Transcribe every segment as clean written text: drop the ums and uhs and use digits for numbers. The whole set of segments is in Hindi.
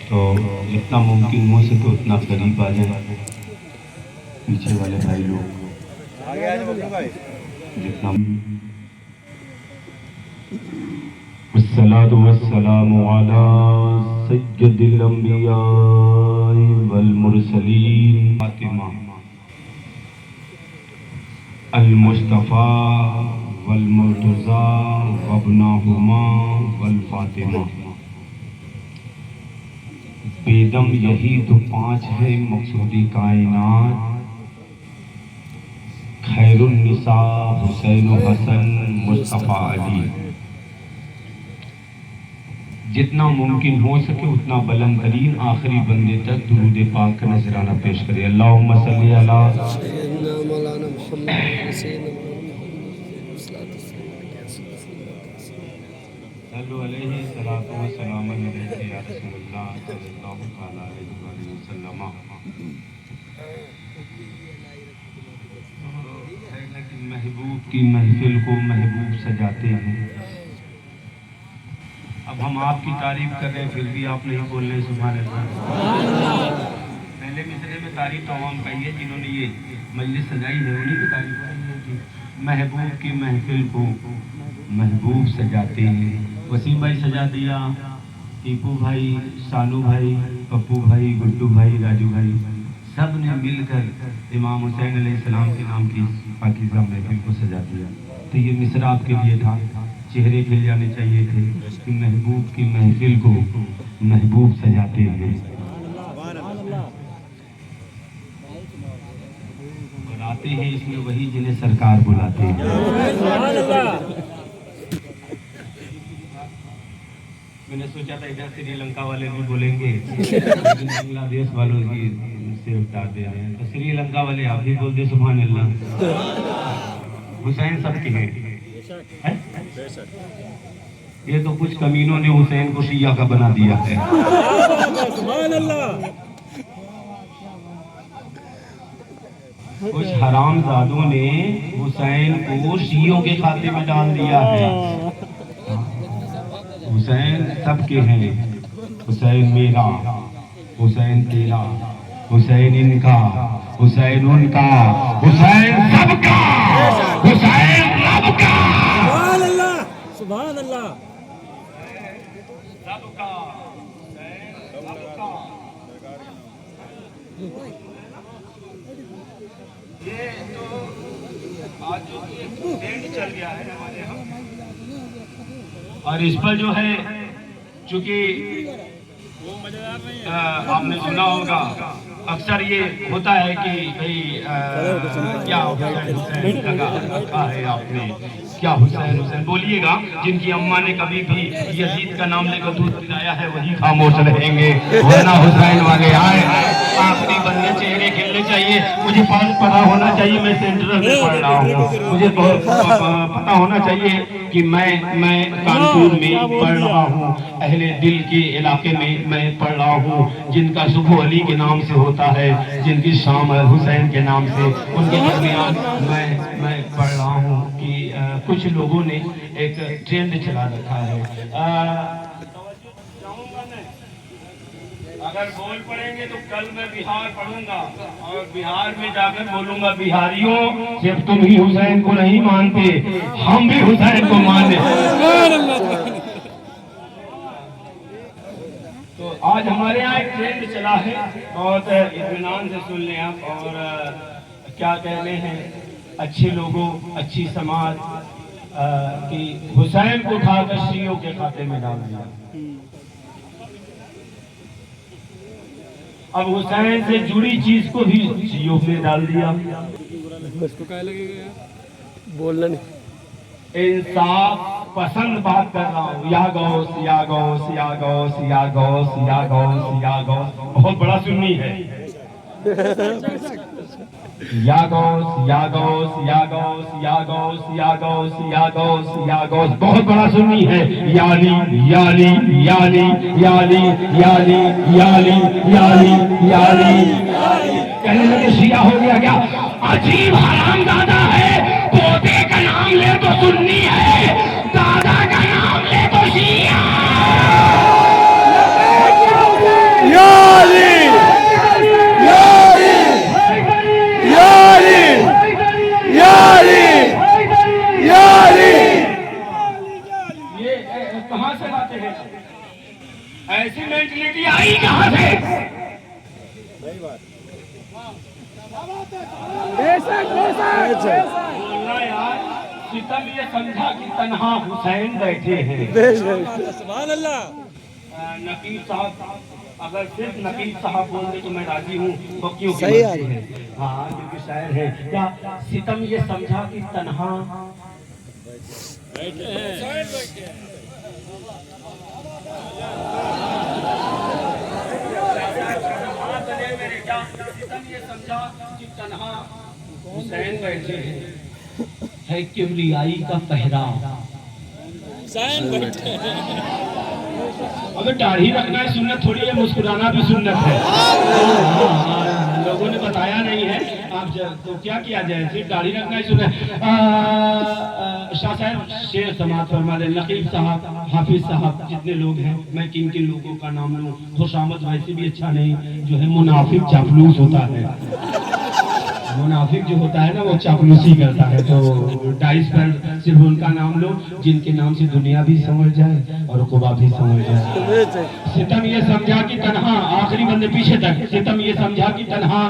तो जितना मुमकिन हो सके उतना करीब आ जाए पीछे वाले भाई लोग आगे आ जाओ भाई। जितना। वस्सलातु वस्सलामु अला सय्यदिल अंबिया वल मुरसलीन फातिमा अल मुस्तफ़ा वल मुर्तज़ा वब्नाहुमा वल फातिमा। बेदम यही तो पांच है मकसूदी कायनात, खैरुन निसा हुसैन हसन मुस्तफ़ा अली। जितना मुमकिन हो सके उतना बुलंद तरीन आखिरी बंदे तक दुरूद पाक का नजराना पेश करें। अल्लाहुम्मा सल्ली अला सय्यदना मौलाना मोहम्मद सल्लु अलैहि सलातो व सलाम अलैहि या रसूलल्लाह सल्लल्लाहु तआला अलैहि वसल्लम। महबूब की महफिल को महबूब सजाते हैं। अब हम आपकी तारीफ कर रहे हैं फिर भी आप नहीं बोल रहे सुभान अल्लाह। पहले मिसरे में तारीफ तो हम कही है जिन्होंने ये मजलिस सजाई है उन्हीं की तारीफ है कि महबूब की महफिल को महबूब सजाते हैं। वसीम भाई सजा दिया, टीपू भाई, सानू भाई, पप्पू भाई, गुड्डू भाई, राजू भाई, सब ने मिलकर इमाम हुसैन अलैहिस्सलाम के नाम की पाकीज़ा महफिल को सजा दिया। तो ये मिसरा आपके लिए था, चेहरे खिल जाने चाहिए थे कि महबूब की महफिल को महबूब सजाते हैं। और आते हैं इसमें वही जिन्हें सरकार बुलाते हैं। मैंने सोचा था इधर श्रीलंका वाले भी बोलेंगे लेकिन बांग्लादेश वालों की से उतार दे रहे हैं, तो श्रीलंका वाले आप भी बोल दे सुभान अल्लाह। हुसैन सबके हैं। ये तो कुछ कमीनों ने हुसैन को शिया का बना दिया है। कुछ हरामजादों ने हुसैन को शियों के खाते में डाल दिया है। हुसैन सबके हैं, हुसैन मेरा, हुसैन तेरा, हुसैन इनका, हुसैन उनका, हुसैन सबका, हुसैन सबका। सुभान अल्लाह, सुभान अल्लाह। सबका, सबका। ये तो आज जो ट्रेंड चल गया है हमारे यहाँ, और इस पर जो है चूंकि आपने सुना होगा अक्सर ये होता है कि भाई क्या हुसैन लगा रखा है आपने, क्या हुसैन हुसैन बोलिएगा। जिनकी अम्मा ने कभी भी यजीद का नाम लेकर दूध पिलाया है वही खामोश रहेंगे, वरना हुसैन वाले आए आखिरी बंदे चेहरे खिलने चाहिए। मुझे पता होना चाहिए मैं सेंट्रल में पढ़ रहा हूँ, मुझे पता होना चाहिए कि मैं कानपुर में पढ़ रहा हूँ, अहले दिल के इलाके में मैं पढ़ रहा हूँ। जिनका सुबह अली के नाम से होता है, जिनकी शाम हुसैन के नाम से, उनके दरमियान मैं पढ़ रहा हूँ कि कुछ लोगों ने एक ट्रेंड चला रखा है। अगर बोल पड़ेंगे तो कल मैं बिहार पढ़ूंगा और बिहार में जाकर बोलूंगा बिहारियों सिर्फ तुम ही हुसैन को नहीं मानते, हम भी हुसैन को मानते। तो आज हमारे यहाँ एक ट्रेंड चला है, बहुत इत्मीनान से सुन लें आप। और क्या कहते हैं अच्छे लोगों, अच्छी समाज कि हुसैन को उठाकर शियों के खाते में डाल दिया। अब हुसैन से जुड़ी चीज को भी शियों में डाल दिया। उसको क्या लगेगा बोलना नहीं। इंसाफ पसंद बात कर रहा हूँ। या गौस, या गौस, या गौस, या गौस, या गौस, या गौस, बहुत बड़ा सुन्नी है। या गौस, या गौस, या गौस, या गौस, या गौस, या गौस, या गौस, बहुत बड़ा सुन्नी है। याली याली याली याली याली याली याली याली कहने लगे शिया हो गया क्या? अजीब हरामजादा है, पोते का नाम ले तो सुन्नी है, दादा का नाम ले तो शिया। ऐसी मेंटलिटी आई कहां से? बोलना यार, सितम ये समझा कि तन्हा हुसैन बैठे हैं। सुभान अल्लाह। नकीब साहब, अगर सिर्फ नकीब साहब बोल दे तो मैं राजी हूँ, तो क्यों सही है? हाँ, क्योंकि शायर है। क्या सितम ये समझा कि तन्हा सितम ये समझा कि तन्हा हुसैन बैठे हैं, है किबरियाई का पहराव। अगर दाढ़ी रखना है सुन्नत थोड़ी है, मुस्कुराना भी सुन्नत है। लोगों ने बताया नहीं है, आप तो क्या किया जाए, सिर्फ दाढ़ी रखना ही सुन्नत। शाह साहब शेर समाज फरमा रहे, नकीब साहब, हाफिज साहब, जितने लोग हैं, मैं किन किन लोगों का नाम लूं? खुशामद वैसे भी अच्छा नहीं, जो है मुनाफिक चापलूस होता है। मुनाफिक जो होता है ना, वो चापलूसी करता है। तो डाइस पर सिर्फ उनका नाम लो जिनके नाम से दुनिया भी समझ जाए और कुबा भी समझ जाए। सितम ये समझा कि तन्हा, आखिरी बंदे पीछे तक, सितम ये समझा कि तन्हा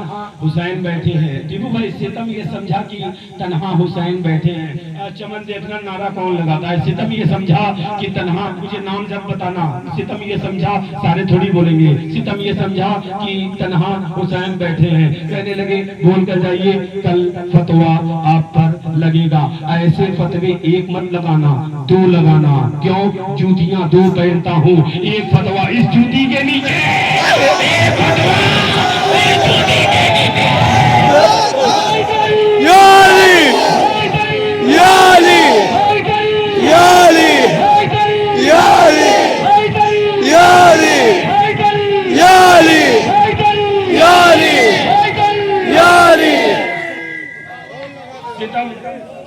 हुसैन बैठे हैं। दीपू भाई, सितम ये समझा कि तन्हा हुसैन बैठे हैं। चमन देखना नारा कौन लगाता है? सितम ये समझा कि तन्हा, मुझे नाम जब बताना। सितम ये समझा, सारे थोड़ी बोलेंगे। सितम ये समझा कि तन्हा हुसैन बैठे हैं। कहने लगे बोल कर जाइए, कल फतवा आप पर लगेगा। ऐसे फतवे एक मत लगाना, दो लगाना। क्यों? जूतियां दो पहनता हूँ, एक फतवा इस जूती के नीचे, एक फतवा इस जूती के नीचे।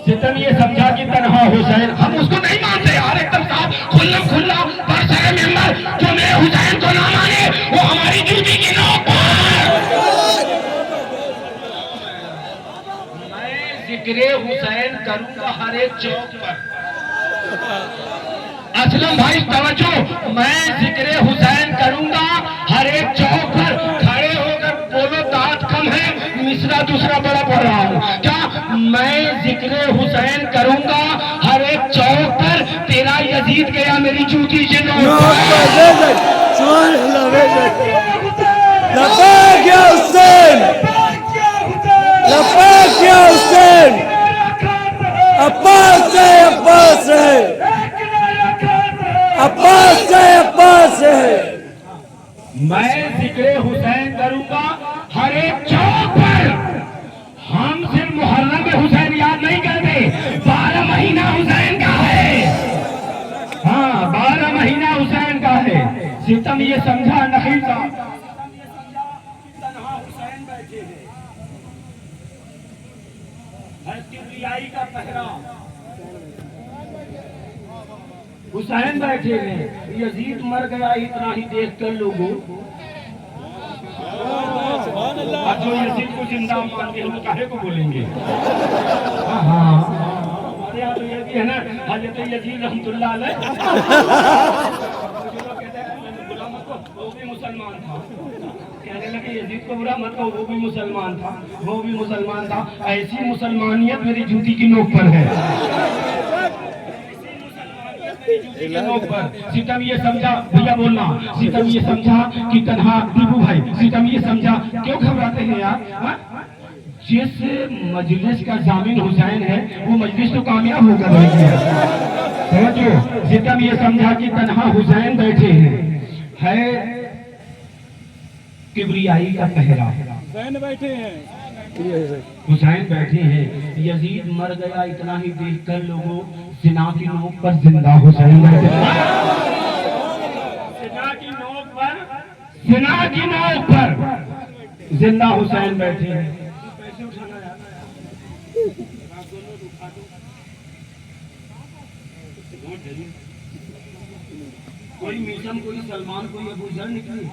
सितम ये समझा कि तन्हा हुसैन, हम उसको नहीं मानते यार, एकदम साफ खुल्ला खुल्ला बरसरे मेंबर, जो मेरे हुसैन को ना माने वो हमारी जूती की नोक पर। मैं जिक्रे हुसैन करूंगा हर एक चौक पर। असलम भाई तवज्जो, मैं जिक्रे हुसैन करूंगा हर एक चौक पर। खड़े होकर बोलो, दांत कम है, मिसरा दूसरा बड़ा पढ़ रहा हूँ। क्या? मैं जिक्रे हुसैन करूंगा हर एक चौक पर, तेरा यजीद गया मेरी जूती के नोक पर। मैं जिक्रे हुसैन करूंगा हर एक चौक पर। हम सिर्फ मुहर्रम में हुसैन याद नहीं करते, 12 महीना हुसैन का है। हाँ, 12 महीना हुसैन का है। सितम ये समझा नकीब साहब, तन्हा हुसैन बैठे हैं, है किबरियाई का पहराव। हुसैन बैठे हैं, यजीद मर गया इतना ही देख कर लोगों। जो यजीद को जिंदा मानते हैं, काहे को बोलेंगे? हाँ, हमारे यहाँ तो ये भी है ना, हजरत यजीद रहमतुल्लाह अलैह, वो भी मुसलमान था। कहने लगे यजीद को बुरा मत कहो, वो भी मुसलमान था, वो भी मुसलमान था। ऐसी मुसलमानियत मेरी जूती की नोक पर है। सितम ये समझा, भैया बोलना, सितम ये समझा कि तन्हा, दीपू भाई, सितम ये समझा, क्यों घबराते हैं यार? जिस मजलिस का जामिन हुसैन है, वो मजलिस तो कामयाब होकर रही है। समझो, सितम ये समझा कि तन्हा हुसैन बैठे हैं, है किबरियाई का पहरा। हुसैन बैठे हैं, हुसैन बैठे हैं, यजीद मर गया इतना ही देखकर लोगों, सिना की नोक पर जिंदा हुसैन बैठे। सिना की नोक पर, सिना की नोक पर जिंदा हुसैन बैठे हैं। पैसे उठाना यार, कोई मीसम, कोई सलमान, कोई अबू जर निकली।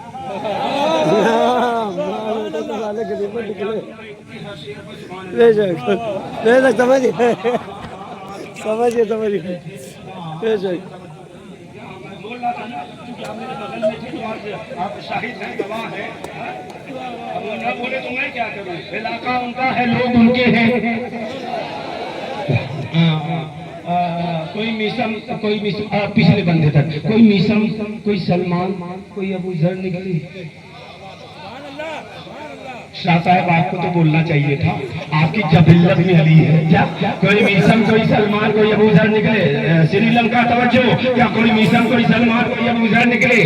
समझिए। आप शाहिद हैं, गवाह हैं। अब वो न बोले तो मैं क्या करूं? इलाका उनका है, लोग उनके हैं। कोई मिसम पिछले बंदे तक, कोई मिसम, कोई सलमान, कोई अबू जर निकली। शाह साहब आपको तो बोलना चाहिए था, आपकी जबिल्लत में अली है क्या? कोई मिसम, कोई सलमान, कोई अबू जर निकले। श्रीलंका तवज्जो, क्या कोई मिसम, कोई सलमान, कोई अबू जर निकले?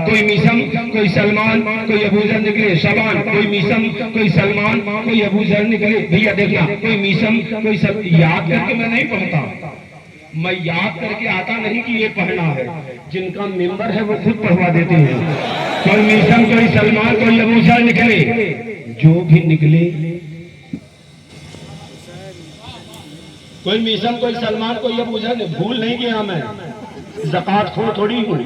कोई मिसम, कोई सलमान, कोई अबू जर निकले। शबान, कोई मिसम, कोई सलमान, कोई अबू जर निकले। भैया देखना, कोई मिसम, कोई याद करके मैं नहीं पढ़ता, मैं याद करके आता नहीं कि ये पढ़ना है। जिनका मेंबर है वो खुद पढ़वा देते हैं। कोई मिसम, कोई सलमान, कोई अबू जर निकले। जो भी निकले, कोई मिसम, कोई सलमान, कोई अबू जर। भूल नहीं गया मैं, ज़कात खो थोड़ी हूँ।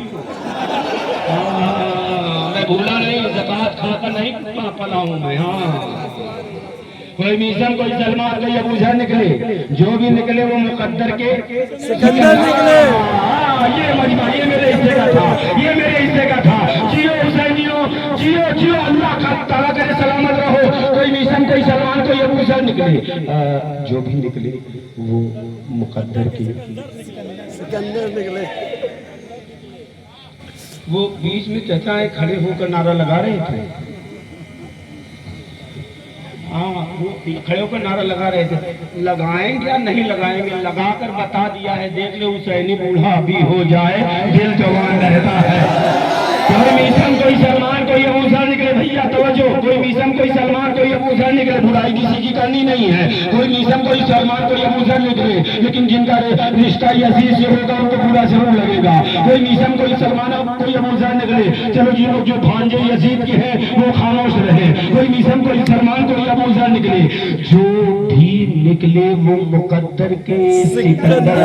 मैं भूला नहीं, ज़कात खाकर नहीं पला हूँ मैं। हाँ, कोई मिसम, कोई सलमान, कोई अबू जर निकले। जो भी निकले वो मुकद्दर के सिकंदर निकले। ये मजमा, ये मेरे हिस्से का था, ये मेरे हिस्से का था। जियो हुसैनियों, जियो जियो, अल्लाह का ताला करे सलामत रहो। कोई मिसम, कोई सलमान, कोई अबू जर निकले। जो भी निकले वो मुकद्दर के सिकंदर निकले। वो बीच में चाचा खड़े होकर नारा लगा रहे थे। हाँ, वो खड़े होकर नारा लगा रहे थे। लगाएंगे या नहीं लगाएंगे? लगाकर बता दिया है, देख ले हुसैनी बूढ़ा भी हो जाए, दिल जवान रहता है। कोई मिसम, कोई सलमान, कोई अबू जर निकले। भैया तवज्जो, कोई मिसम, कोई सलमान, कोई अबू जर निकले। बुराई किसी की करनी नहीं है। कोई मिसम, कोई सलमान, कोई अबू जर निकले, लेकिन जिनका रिश्ता यजीद से होगा उनको बुरा जरूर लगेगा। कोई मिसम, कोई सलमान, कोई अबू जर निकले। चलो जी, लोग जो भांजे यजीद के हैं वो खामोश रहे। कोई मिसम, कोई सलमान, कोई अबू जर निकले। जो भी निकले वो मुकद्दर के सिकंदर,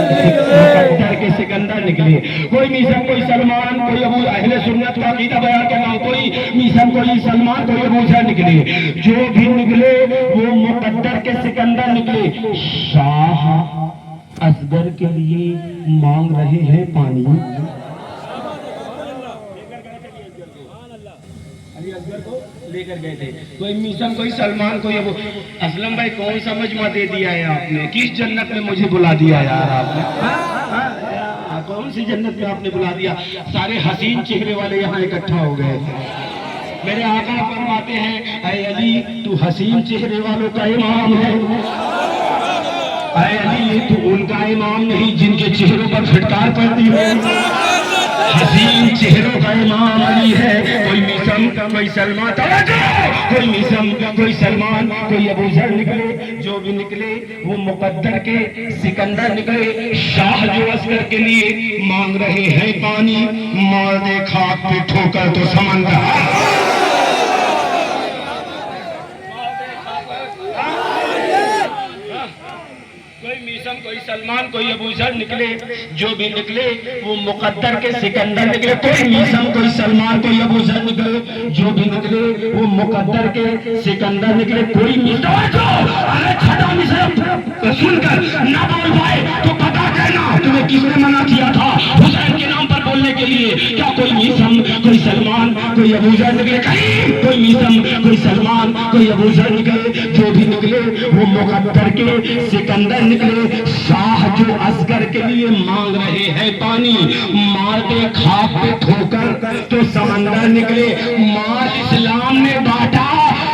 मुकद्दर के सिकंदर निकले। कोई मिसम, कोई सलमान, कोई अबू, अहले सुन्नत का अकीदा बयान करना, कोई मिसम, कोई सलमान, कोई अबू जर निकले। जो भी निकले वो मुकद्दर के सिकंदर निकले। शाह असगर के लिए मांग रहे हैं पानी। लेकर गए थे। कोई मिसम, कोई सलमान, कोई अबू। असलम भाई, कौन सा मजमा दे दिया है आपने? किस जन्नत में मुझे बुला दिया यार आपने? कौन सी जन्नत में आपने बुला दिया? सारे हसीन चेहरे वाले यहाँ इकट्ठा हो गए थे। मेरे आका फरमाते हैं, ऐ अली तू हसीन चेहरे वालों का इमाम है। ऐ अली तू उनका इमाम नहीं जिनके चेहरों पर फिटकार पड़ती हो। हसीन चेहरों का इमाम अली है। कोई मिसम, कोई सलमान, कोई मिसम, कोई सलमान, कोई अबू जर निकले। जो भी निकले वो मुकद्दर के सिकंदर निकले। शाह जो असगर के लिए मांग रहे हैं पानी, मार दे खाक पे ठोकर तो समंदर। कोई मिसम, कोई सलमान, कोई अबू जर निकले। जो भी निकले वो मुकद्दर के सिकंदर निकले। कोई मिसम, कोई सलमान, कोई अबू जर निकले। जो भी निकले वो मुकद्दर के सिकंदर निकले। कोई अरे खड़ा मिसम सुनकर ना बोल पाए तो पता कहना तुम्हें किसने मना किया था हुसैन के नाम पर बोलने के लिए? क्या कोई मिसम, कोई सलमान, कोई अबू जर निकले? कहीं कोई मिसम, कोई सलमान, कोई अबू जर निकले। जो भी निकले वो मुकद्दर के सिकंदर निकले। शाह जो असगर के लिए मांग रहे हैं पानी, मार दे खाक पे ठोकर तो समंदर निकले। माल इस्लाम ने बांटा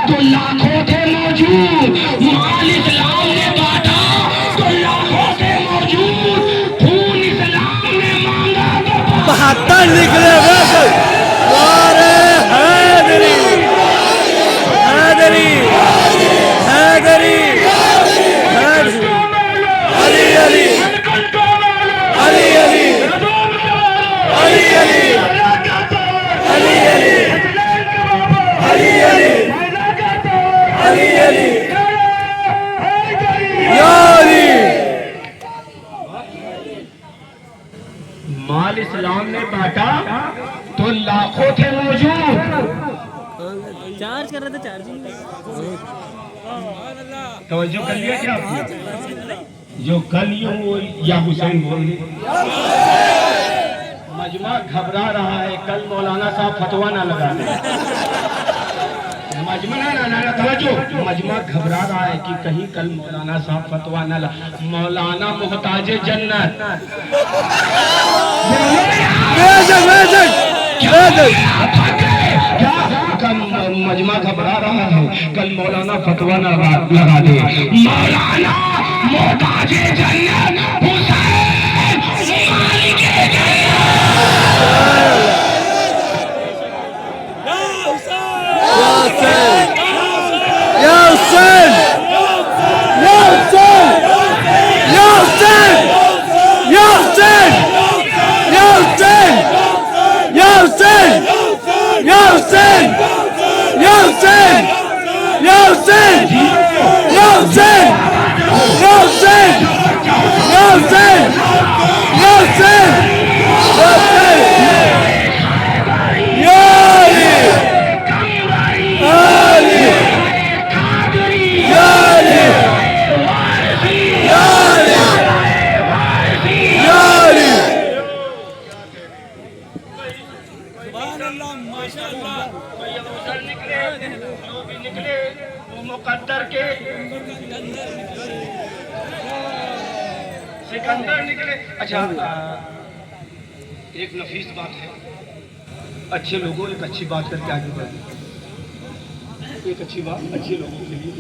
तो लाखों थे मौजूद। माल इस्लाम ने बांटा तो लाखों थे मौजूद। खून इस्लाम ने मांगा तो 72 निकले। हैदरी, हैदरी, हैदरी, अली अली, अली अली, अली अली, अली अली, अली अली, अली अली, यारी। माल इस्लाम ने बांटा तो लाखों थे मौजूद। चार्ज कर रहे थे, चार्जिंग तवज्जो कर लिया क्या आपने? जो कल यूं वो या हुसैन बोल मजमा घबरा रहा है, कल मौलाना साहब फतवा ना लगा दे। मजमा घबरा रहा है कि कहीं कल मौलाना साहब फतवा ना लगा। मौलाना मोहताज जन्नत क्या मजमा घबरा रहा है, कल मौलाना फतवा ना लगा दे। मौलाना मोहताज जन्नत हुसैन मालिक निकले वो मुकद्दर के सिकंदर निकले। अच्छा, एक नफीस बात है, अच्छे लोगों एक अच्छी बात करके आगे बढ़े। एक अच्छी बात अच्छे लोगों के लिए।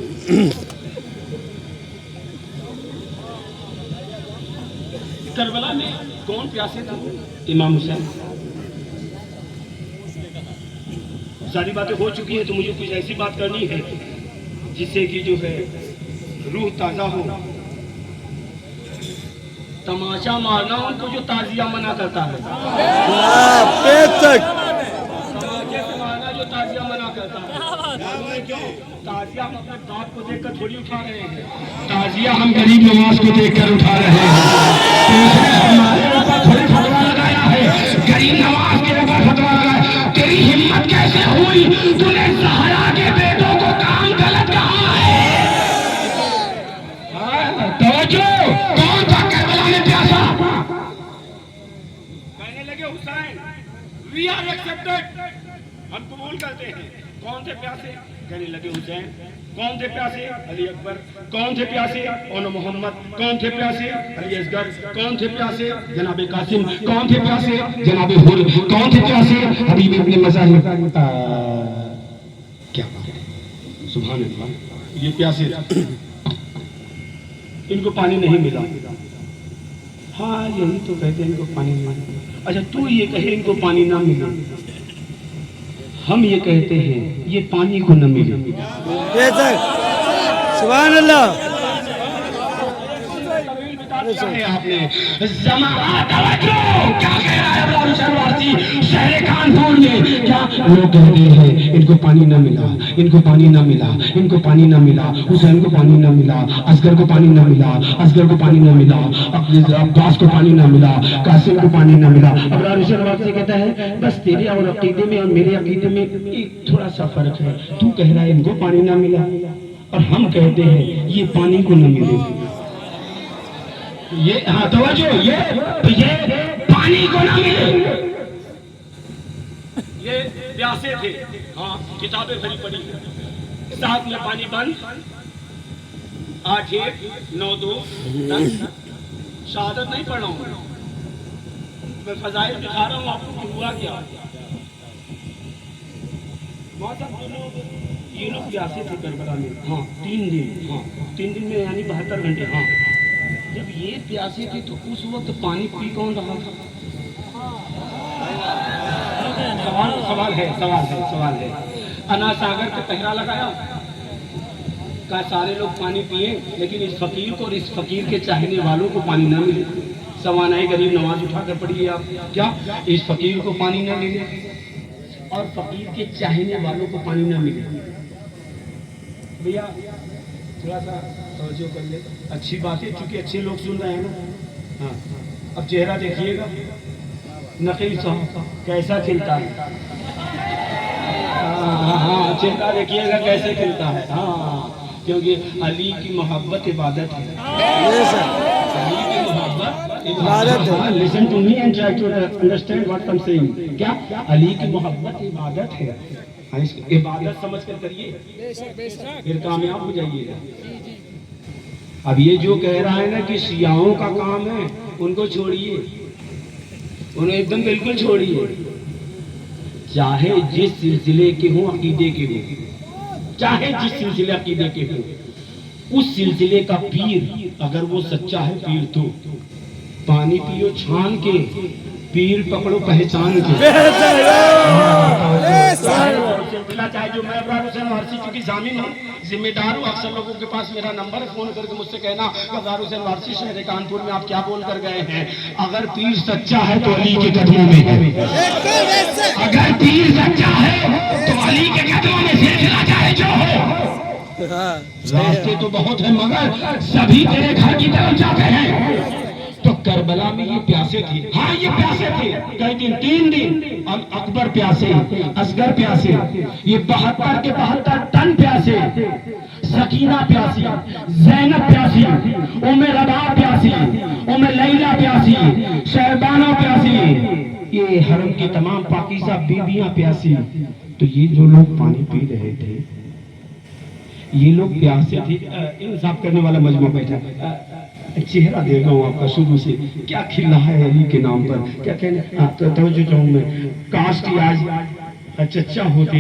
करबला में कौन प्यासे थे? इमाम हुसैन। सारी बातें हो चुकी है, तो मुझे कुछ ऐसी बात करनी है जिससे कि जो है रूह ताज़ा हो। तमाशा मारना उनको जो ताजिया मना करता है, मारना जो ताजिया मना करता है। ताजिया हम अपने बाप को देखकर थोड़ी उठा रहे हैं, ताजिया हम गरीब नवाज को देखकर उठा रहे हैं। हमारे ऊपर थोड़ी फतवा लगाया है, गरीब नवाज के ऊपर फतवा लगाया। तेरी हिम्मत कैसे हुई? तूने ज़हरा के बेटों को काम गलत कहा है। तवज्जो, कौन था करबला में प्यासा? कहने लगे हुसैन, वी आर एक्सेप्टेड, हम कबूल करते हैं। कौन थे प्यासे? कहने लगे हुसैन। कौन थे प्यासे? अली अकबर। कौन थे प्यासे? ओन मोहम्मद। कौन थे प्यासे? अली असगर। कौन थे प्यासे? जनाब कासिम। कौन थे प्यासे? जनाब हुर। कौन थे प्यासे? हबीब इब्न मज़ाहिब। क्या बात है, सुभान अल्लाह। ये प्यासे, इनको पानी नहीं मिला। हाँ, यही तो कहते हैं इनको पानी नहीं मिला। अच्छा, तू ये कहे इनको पानी ना मिला, हम ये कहते हैं ये पानी को न मिले। सुभान अल्लाह। आपने क्या कह रहा है शहर कानपुर में? क्या लोग कहते हैं इनको पानी न मिला, इनको पानी न मिला, इनको पानी न मिला, हुसैन को पानी न मिला, असगर को पानी न मिला, असगर को पानी न मिला, अब्बास को पानी न मिला, कासिम को पानी न मिला। अबरार से कहता है बस तेरे और अकीदे में और मेरे अकीदे में एक थोड़ा सा फर्क है। तू कह रहा है इनको पानी न मिला और हम कहते हैं ये पानी को न मिले। ये हाँ तवज्जो, ये पानी को ना मिले। ये प्यासे थे, हाँ किताबें भरी पड़ी, साथ में पानी बंद, 8-1-9-2 शहादत नहीं पढ़ रहा हूँ मैं, फजाइल दिखा रहा हूँ आपको कि हुआ क्या। ये लोग प्यासे थे करबला में, हाँ 3 दिन, हाँ 3 दिन में यानी 72 घंटे। हाँ, जब ये प्यासे थे तो उस वक्त पानी पी कौन रहा था? सवाल है। अना सागर पे पहरा लगाया, का सारे लोग पानी पिए, लेकिन इस फकीर को और इस फकीर के चाहने वालों को पानी ना मिले। सवानाई गरीब नवाज उठाकर पढ़िए आप, क्या इस फकीर को पानी ना मिले और फकीर के चाहने वालों को पानी ना मिले। भैया थोड़ा सा तवज्जो कर ले, अच्छी बात है क्योंकि अच्छे लोग सुन रहे हैं ना। हाँ, अब चेहरा देखिएगा नकीब साहब कैसा खिलता है। हाँ, चेहरा देखिएगा कैसे खिलता है। हाँ, क्योंकि अली की मोहब्बत इबादत है। अली की मोहब्बत इबादत है। Listen to me and try to understand what I am saying. क्या अली की मोहब्बत इबादत है। हाँ, इसको इबादत समझ कर करिए, फिर कामयाब हो जाइएगा। अब ये जो कह रहा है ना कि शियाओं का काम है, उनको छोड़िए, उन्हें एकदम बिल्कुल छोड़िए। चाहे जिस सिलसिले के हो, अकीदे के हो, चाहे जिस सिलसिले अकीदे के हो, उस सिलसिले का पीर अगर वो सच्चा है पीर, तो पानी पियो छान के, पीर पकड़ो पहचान के। चाहे जो मैं अबरार हुसैन वारसी चूंकि जामिन हूँ, जिम्मेदार हूँ, अक्सर लोगों के पास मेरा नंबर है, फोन करके मुझसे कहना अबरार हुसैन वारसी शहर कानपुर में आप क्या बोल कर गए हैं। अगर पीर सच्चा है तो अली के कदमों में है, अगर पीर सच्चा है तो अली के कदमों में सिलसिला चाहे जो हो। रास्ते तो बहुत है मगर सभी तेरे घर की तरफ जाते हैं। तो करबला में ये प्यासे थे, हाँ ये प्यासे थे, कई दिन 3 दिन अकबर प्यासे, असगर प्यासे, ये 72 के 72 टन प्यासे, सकीना प्यासी, जैनब प्यासी, उम्मे रबा प्यासी, उम्मे लैला प्यासी, शहबाना प्यासी, ये हरम की तमाम पाकीज़ा बीबियां प्यासी। तो ये जो लोग पानी पी रहे थे, ये लोग प्यासे थे। इंसाफ करने वाला मजमा बैठा, चेहरा देखा हूँ आपका शुरू से, क्या खिला है अली के नाम पर, क्या कहने आप तो तवज्जो चाहूँ मैं, काश की आज चचा होते,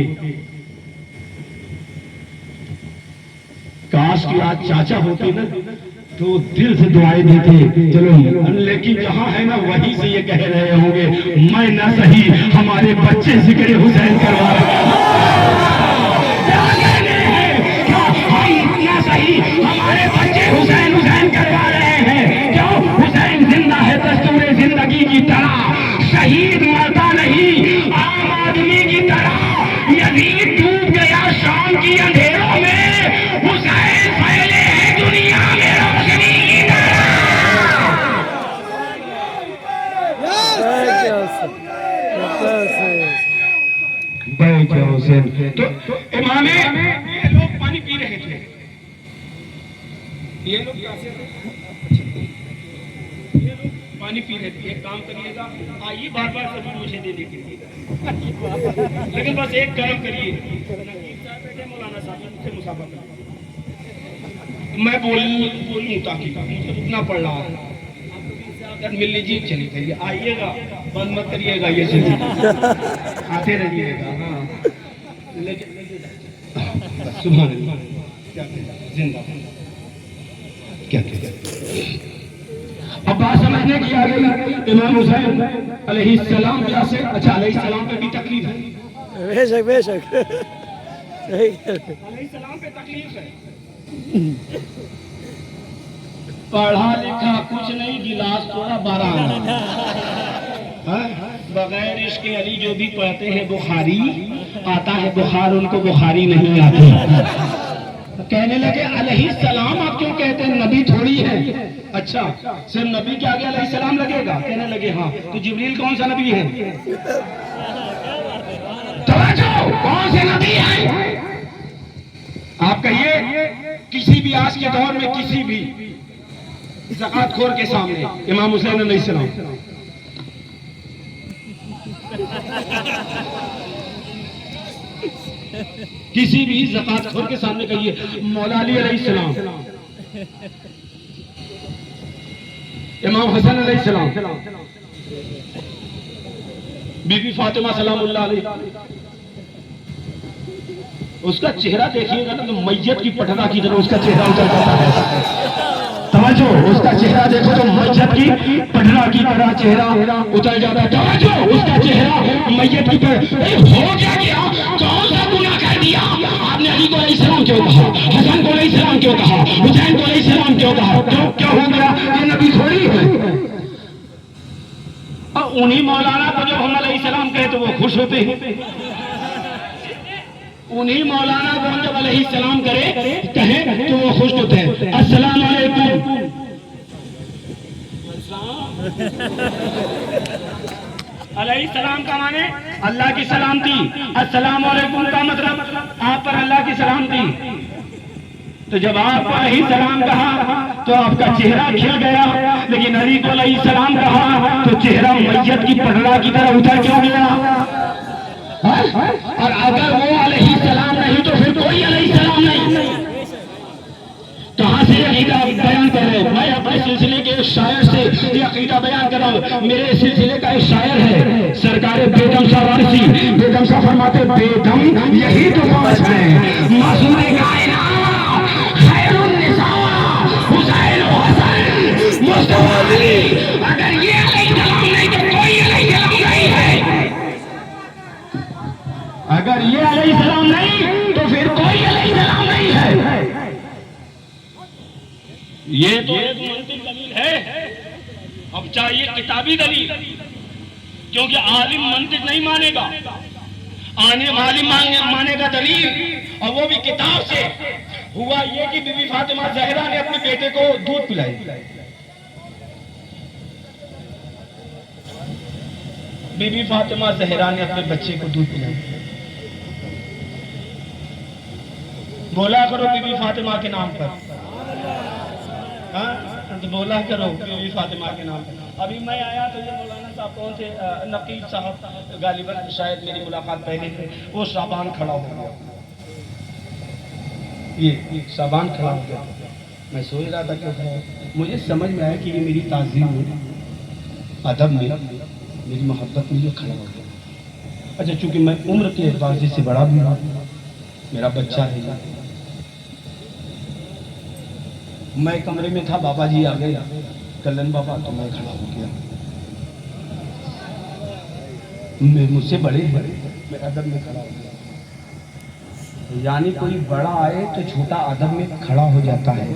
काश की आज चाचा होते ना, तो दिल से दुआएं देते। चलो, लेकिन जहाँ है ना वहीं से ये कह रहे होंगे मैं ना सही हमारे बच्चे जिक्र हुसैन करवा रहे हमारे बच्चे हुसैन हुसैन करवा रहे हैं। क्यों? हुसैन जिंदा है दस्तूरे जिंदगी की तरह, शहीद मरता नहीं आम आदमी की तरह। यजीद डूब गया शाम की अंधेरों में, हुसैन फैले हैं दुनिया में रोशनी की तरह। तो इमाम ये लोग पानी पी रहे थे, ये लोग प्यासे थे, ये लोग पानी पी रहे थे। एक काम करिएगा, आइए बार बार सभी मुझे दे दीजिए, लेकिन बस एक काम करिए, मौलाना साहब से मुसाफा करिए, मैं बोलूं ताकि मुझे रुकना पड़ रहा है, मिल लीजिए, चली जाइए, आइएगा, बंद मत करिएगा, ये चलिए आते रहिएगा। हाँ, सुभान अल्लाह, क्या जिंदा क्या अब बात समझने की आ गई। इमाम हुसैन अलैहिस्सलाम प्यासे, अच्छा अलैहिस्सलाम पे भी तकलीफ है, बेशक बेशक अलैहिस्सलाम पे तकलीफ है। पढ़ा लिखा कुछ नहीं, गिलास थोड़ा 12 बगैर इश्क अली जो भी पढ़ते हैं बुखारी आता है, बुखार उनको बुखारी नहीं आती। कहने लगे अलैहिस्सलाम आप क्यों कहते हैं, नबी थोड़ी है। अच्छा, सिर्फ नबी के आगे अलैहिस्सलाम लगेगा? कहने लगे हाँ, तो जिब्रील कौन सा नबी है? कौन से नबी है? आप कहिए, किसी भी आज के दौर में किसी भी ज़कात खोर के सामने इमाम हुसैन अलैहिस्सलाम, किसी भी ज़कात खोर के सामने कहिए मौला अली अलैहिस्सलाम, इमाम हसन अलैहिस्सलाम, बीबी फातिमा सलामुल्लाह अलैहा, उसका चेहरा देखिएगा ना तो मैयत की पटरा की तरह उसका चेहरा उतर जाता है। तवज्जो, उसका चेहरा देखो तो मैयत की पटरा की तरह चेहरा उतर जाता है। तवज्जो, उसका चेहरा मैयत की तरह। हो क्या गया? कौन सा गुनाह कर दिया आपने? अली को अलैहिस्सलाम क्यों कहा, हसन को अलैहिस्सलाम क्यों कहा, हुसैन को अलैहिस्सलाम क्यों कहा? क्यों क्या हो गया? ये नबी थोड़ी है। और उन्हीं मौलाना को जब हम अलैहिस्सलाम कहे तो वो खुश होते हैं, उन्हीं मौलाना को जब अलैहिस्सलाम कहे तो वो खुश होते हैं। अस्सलाम वालेकुम, अलैहिस्सलाम का माने अल्लाह की सलामती, अस्सलाम वालेकुम का मतलब आप पर अल्लाह की सलामती। तो जब आप अलैहिस्सलाम कहा तो आपका चेहरा खिल गया, लेकिन अली को अलैहिस्सलाम कहा तो चेहरा मैयत की पटरा की तरह उतर क्यों गया? और अगर वो अलैहिस्सलाम नहीं तो फिर कोई अलैहिस्सलाम नहीं। कहां से अकीदा बयान कर रहे हैं? मैं अपने सिलसिले के एक शायर से ये अकीदा बयान कर रहा हूं। मेरे सिलसिले का एक शायर है सरकार बेगम शाह वारसी। बेगम शाह फरमाते बेगम यही तो पांच है मासूम कायनात खैरुन निसा हुसैन हसन मुस्तफा अली। अगर ये अलैहिस्सलाम नहीं तो कोई अलैहिस्सलाम नहीं है। अगर ये अलैहिस्सलाम नहीं तो फिर कोई अलैहिस्सलाम नहीं है। ये तो एक मंतिक दलील है। अब चाहिए किताबी दलील, क्योंकि आलिम मंतिक नहीं मानेगा, आलिम मानेगा दलील, और वो भी किताब से। हुआ ये कि बीबी फातिमा ज़हरा ने अपने बेटे को दूध पिलाई। बीबी फातिमा ज़हरा ने अपने बच्चे को दूध पिलाई। बोला करो बीबी फातिमा के नाम पर, तो बोला करो बीबी फातिमा के नाम पर। अभी मैं आया तो ये मौलाना साहब कौन थे, नकीब साहब, गालिबन शायद मेरी मुलाकात पहले थे। वो शाबान खड़ा हो गया, ये शाबान खड़ा हो गया। मैं सोच रहा था कि मुझे समझ में आया कि ये मेरी ताज़ीम में, अदब में, मेरी मोहब्बत में ये खड़ा हो गया। अच्छा, चूंकि मैं उम्र के एतबार से बड़ा भी हूँ, मेरा बच्चा है, मैं कमरे में था, बाबा जी आ गए, कलन बाबा, तो मैं खड़ा हो गया। मैं मुझसे बड़े मैं अदब में खड़ा हो गया। यानी कोई बड़ा आए तो छोटा अदब में खड़ा हो जाता है।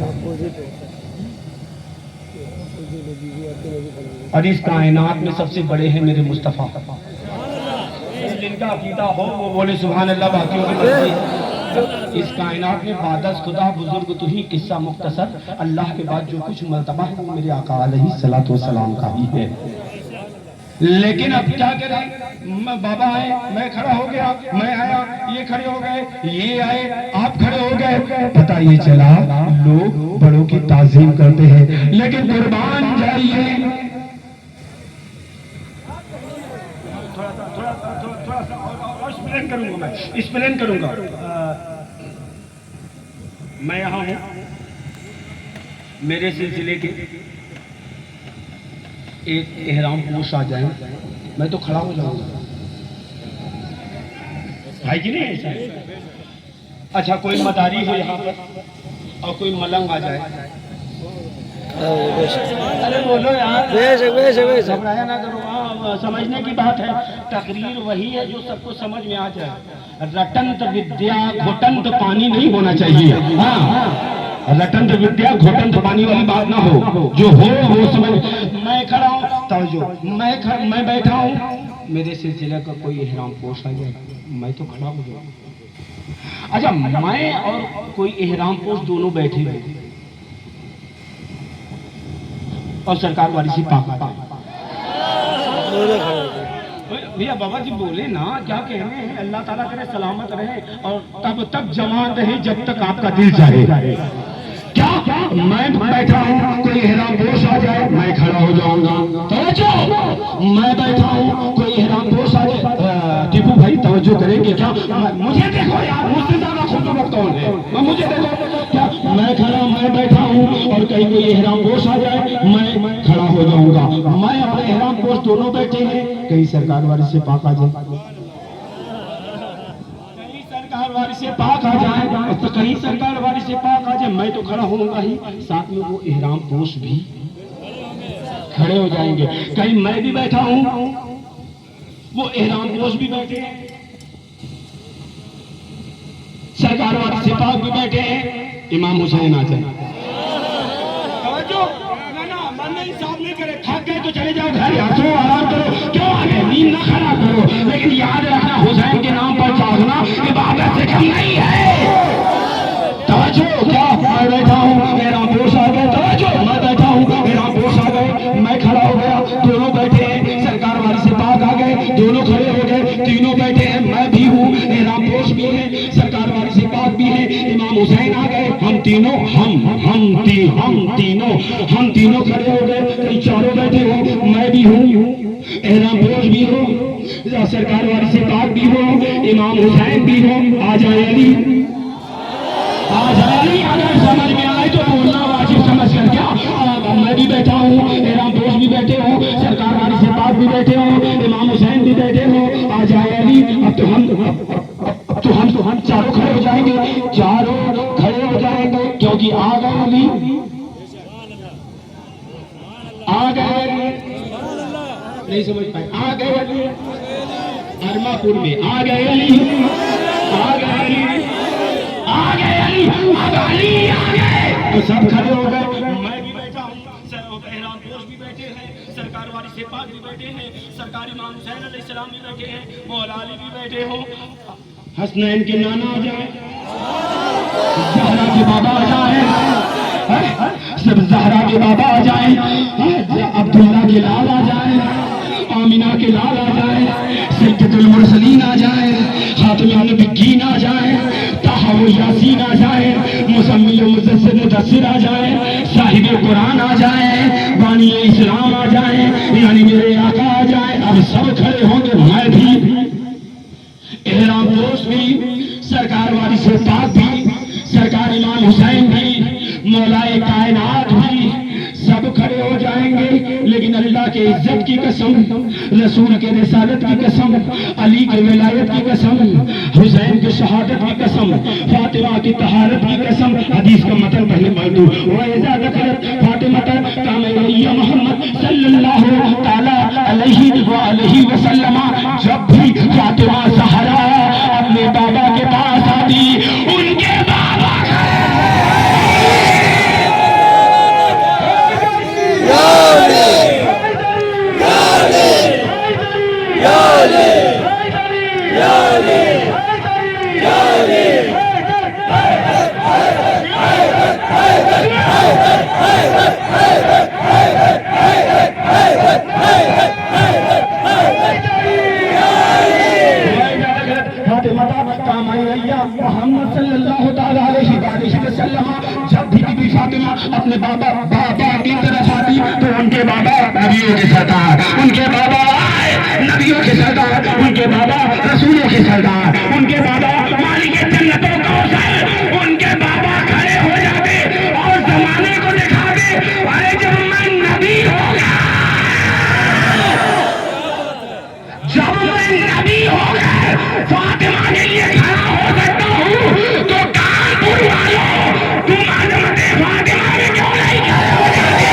और इस कायनात में सबसे बड़े हैं मेरे मुस्तफ़ा। जिनका अकीदा हो वो बोले सुभान अल्लाह, बाकियों की मर्जी। इस कायनात में बादस खुदा बुजुर्ग तू ही, किस्सा मुख्तसर, अल्लाह के बाद जो कुछ मर्तबा है वो मेरे आका अलैहिस्सलातु वस्सलाम का ही है। लेकिन अब क्या करें, बाबा आए, मैं खड़ा हो गया, मैं आया, ये खड़े हो गए, ये आए, आप खड़े हो गए। पता ये चला लोग बड़ों की ताजीम करते हैं, लेकिन कुर्बान जाइए। थोड़ा सा और एक्सप्लेन करूंगा, मैं एक्सप्लेन करूंगा। मैं यहाँ हूँ, मेरे सिलसिले के एक एहराम पोश आ जाए, मैं तो खड़ा हो जाऊंगा, है कि नहीं ऐसा? अच्छा, कोई मदारी हो यहाँ पर और कोई मलंग आ जाए, अरे बोलो यार, घबराया ना करो। समझने की बात है, तकरीर वही है जो सबको समझ में आ जाए। रटंत विद्या घोटंत पानी नहीं होना चाहिए। हाँ, रटंत विद्या घोटंत पानी वाली बात ना हो, जो हो वो समझ। मैं खड़ा हूँ तो जो मैं बैठा हूँ, मेरे सिलसिले का कोई एहराम पोश आ जाए, मैं तो खड़ा हो जाऊँ। अच्छा, मैं और कोई एहराम पोश दोनों बैठे हुए और सरकार वाली सी पाक भैया, बाबा जी बोले ना, क्या कहने हैं, अल्लाह ताला करे सलामत रहे और तब तक जवान रहे जब तक आपका दिल चाहे। क्या मैं बैठा हूँ, कोई एहराम पोश आ जाए, मैं खड़ा हो जाऊंगा। तवज्जो, मैं बैठा हूँ, कोई एहराम पोश आ जाए, टीपू भाई तवज्जो करेंगे क्या? मुझे देखो यार, मुझसे ज्यादा खुद कौन है, मुझे देखो। क्या मैं बैठा हूँ और कहीं कोई एहराम पोश आ जाए, मैं खड़ा हो जाऊंगा। मैं और एहराम पोश दोनों बैठे हैं, कहीं सरकार वाली से पाक आ जाए, सरकार वाली से पाक आ जाए, तो कहीं सरकार वाली से पाक आ जाए, मैं तो खड़ा होऊंगा ही, साथ में वो एहराम पोश भी खड़े हो जाएंगे। कहीं मैं भी बैठा हूँ, वो एहराम पोश भी बैठे हैं, सरकार वाली से पाक भी बैठे हैं, इमाम हुसैन आ जाए। नहीं करे, थक गए तो चले जाओ घर, हंसो, आराम करो, क्यों आगे नींद ना खराब करो, लेकिन याद रखना हुसैन के नाम पर जागना इबादत से कम नहीं है। तवज्जो, क्या मैं बैठा हूँ, मेरा पोश आ गया, तवज्जो, मैं बैठा हूँ, मेरा पोश आ गए, मैं खड़ा हो गया, दोनों बैठे हैं, सरकार वाली से पाक आ गए, दोनों खड़े हो गए, तीनों बैठे हैं, मैं भी हूँ, मेरा पोश भी है, सरकार वाली से पाक भी है, इमाम हुसैन आ गए, हम तीनों खड़े हो गए। सरकार वाली से पाक भी हो, इमाम हुसैन भी हो। आ जाए अली, आ जाए अली। अगर समझ में आए तो बोलना वाजिब समझ कर। क्या मैं भी बैठा हूँ, मेरा दोस्त भी बैठे हो, सरकार वाली से पाक भी बैठे हो, इमाम हुसैन भी बैठे हो। आ जाए अली। अब तो हम चारों खड़े हो जाएंगे, चारों खड़े हो जाएंगे, क्योंकि आ गए अली, आ गए। नहीं समझ पाए? आ गए अली, अरमापुर में आ गए अली, आ गए अली, आ गए अली, अब अली आ गए। तो सब खड़े हो गए। मैं भी बैठा हूँ, एहराम दोस्त भी बैठे हैं, सरकार वाली से पाक भी बैठे हैं, सरकार इमाम हुसैन अलैहिस्सलाम भी बैठे हैं, मौला अली भी बैठे हो। हसनैन के नाना आ जाए, ज़हरा के बाबा आ जाए, सब ज़हरा के बाबा आ जाए, अब्दुल्ला के लाल आ जाए, आमिना के लाल आ जाए, सैयदुल मुरसलीन आ जाए, खातिमुन नबिय्यीन आ जाए, ताहा व यासीन आ जाए, मुज़म्मिल मुज़स्सिर मुदस्सिर आ जाए, साहिब कुरान आ जाए, बानी इस्लाम आ जाए, यानी मेरे आका आ जाए। अब सब खड़े होंगे, मैं भी, एहराम दोस्त भी, सरकार वाली से पाक भी, सरकार इमाम हुसैन भी, मौलाए कायनात भी, सब खड़े हो जाएंगे। लेकिन अल्लाह के इज्जत की कसम, रसूल के रिसालत की कसम, अली के विलायत की कसम, हुसैन की शहादत की कसम, फातिमा की तहारत की कसम। हदीस का मतन पहले पढ़ दूं। वइज़ा ज़करत फातिमा काम इलैया मोहम्मद सल्लल्लाहु तआला अलैहि वसल्लम, जब भी फातिमा ज़हरा अपने बाबा के पास आती, उनके बाबा मोहम्मद सल्लल्लाहु तआला अलैहि वसल्लम, जब भी बीबी फातिमा अपने बाबा की तरफ आती तो उनके बाबा नबियों के सरदार, उनके बाबा नबियों के सरदार, उनके बाबा रसूलों के सरदार, उनके बाबा मालिक जन्नतों कौसर, उनके बाबा खड़े हो जाते और जमाने को दिखाते, अरे जब मैं नबी होगा, जब मैं नबी होगा फातिमा के लिए खड़ा हो सकता हूँ, तो कानपुर वालों तुम अजमत फातिमा में क्यों नहीं खड़े हो जाते?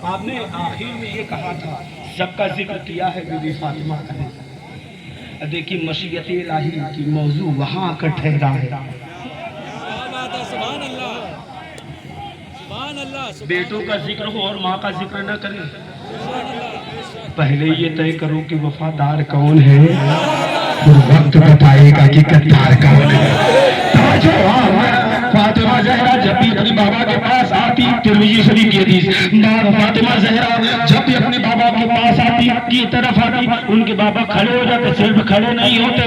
आपने आखिर में ये कहा था, सबका जिक्र किया है बीबी फातिमा का। देखिए मशीयत इलाही की मौजू वहां आकर ठहरा है। बेटों का जिक्र हो और माँ का जिक्र न करें, पहले ये तय करो कि वफादार कौन है, फिर वक्त बताएगा कि गद्दार कौन है। फातिमा ज़हरा जब भी अपने बाबा के पास आती, तिरमिज़ी शरीफ की हदीस, फातिमा ज़हरा जब भी अपने बाबा के पास आती, की तरफ आती, उनके बाबा खड़े हो जाते, सिर्फ खड़े नहीं होते।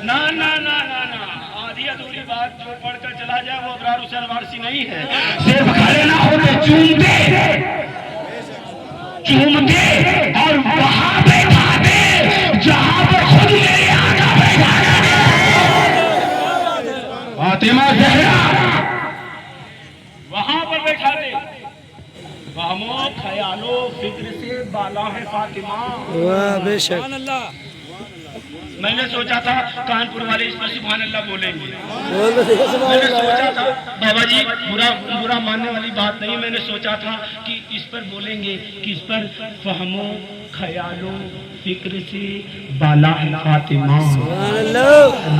ना ना ना ना ना, आधी अधूरी बात जो पढ़कर चला जाए वो अबरार हुसैन वारसी नहीं है। सिर्फ खड़े ना होते, चूमते और वहां बैठाते जहां पर खुद मेरे आका बैठा है। फातिमा ज़हरा वहां पर बैठाते, वहमो ख्यालो फिक्र से बाला है फातिमा। वाह बेशक। मैंने सोचा था कानपुर वाले इस पर सुभान अल्लाह बोलेंगे। मैंने सोचा था बाबा जी, बुरा मानने वाली बात नहीं, मैंने सोचा था कि इस पर बोलेंगे कि इस पर फहमो ख्यालो फिक्र से बाला है फातिमा,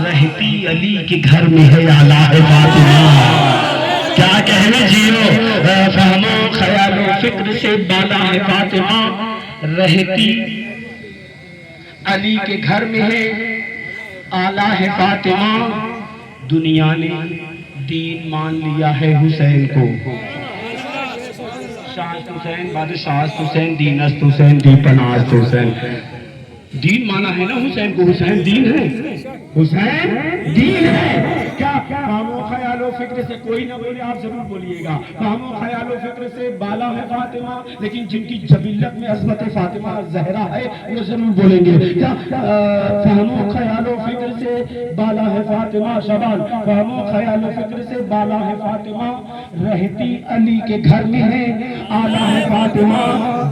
रहती अली के घर में है आला है फातिमा। क्या कहने जियो फहमो ख्यालो फिक्र से बाला है फातिमा रहती अली के घर में है आला है फातिमा दुनिया ने दीन मान लिया है हुसैन को शास्त हुसैन बादशाह हुसैन दीनस्त हुसैन दीपनास्त हुसैन दीन माना है ना हुसैन को हुसैन दीन है हुसैन दीन है क्या फाहमो ख्यालो फिक्र से कोई ना बोले आप जरूर बोलिएगा फाहमो ख्यालो फिक्र से बाला है फातिमा लेकिन जिनकी जबिल्लत में अज़मत फातिमा जहरा है वो जरूर बोलेंगे क्या फाहमो ख्यालो फिक्र से बाला है फातिमा शबान फाहमो ख्यालो फिक्र से बाला है फातिमा रहती अली के घर में है आला है फातिमा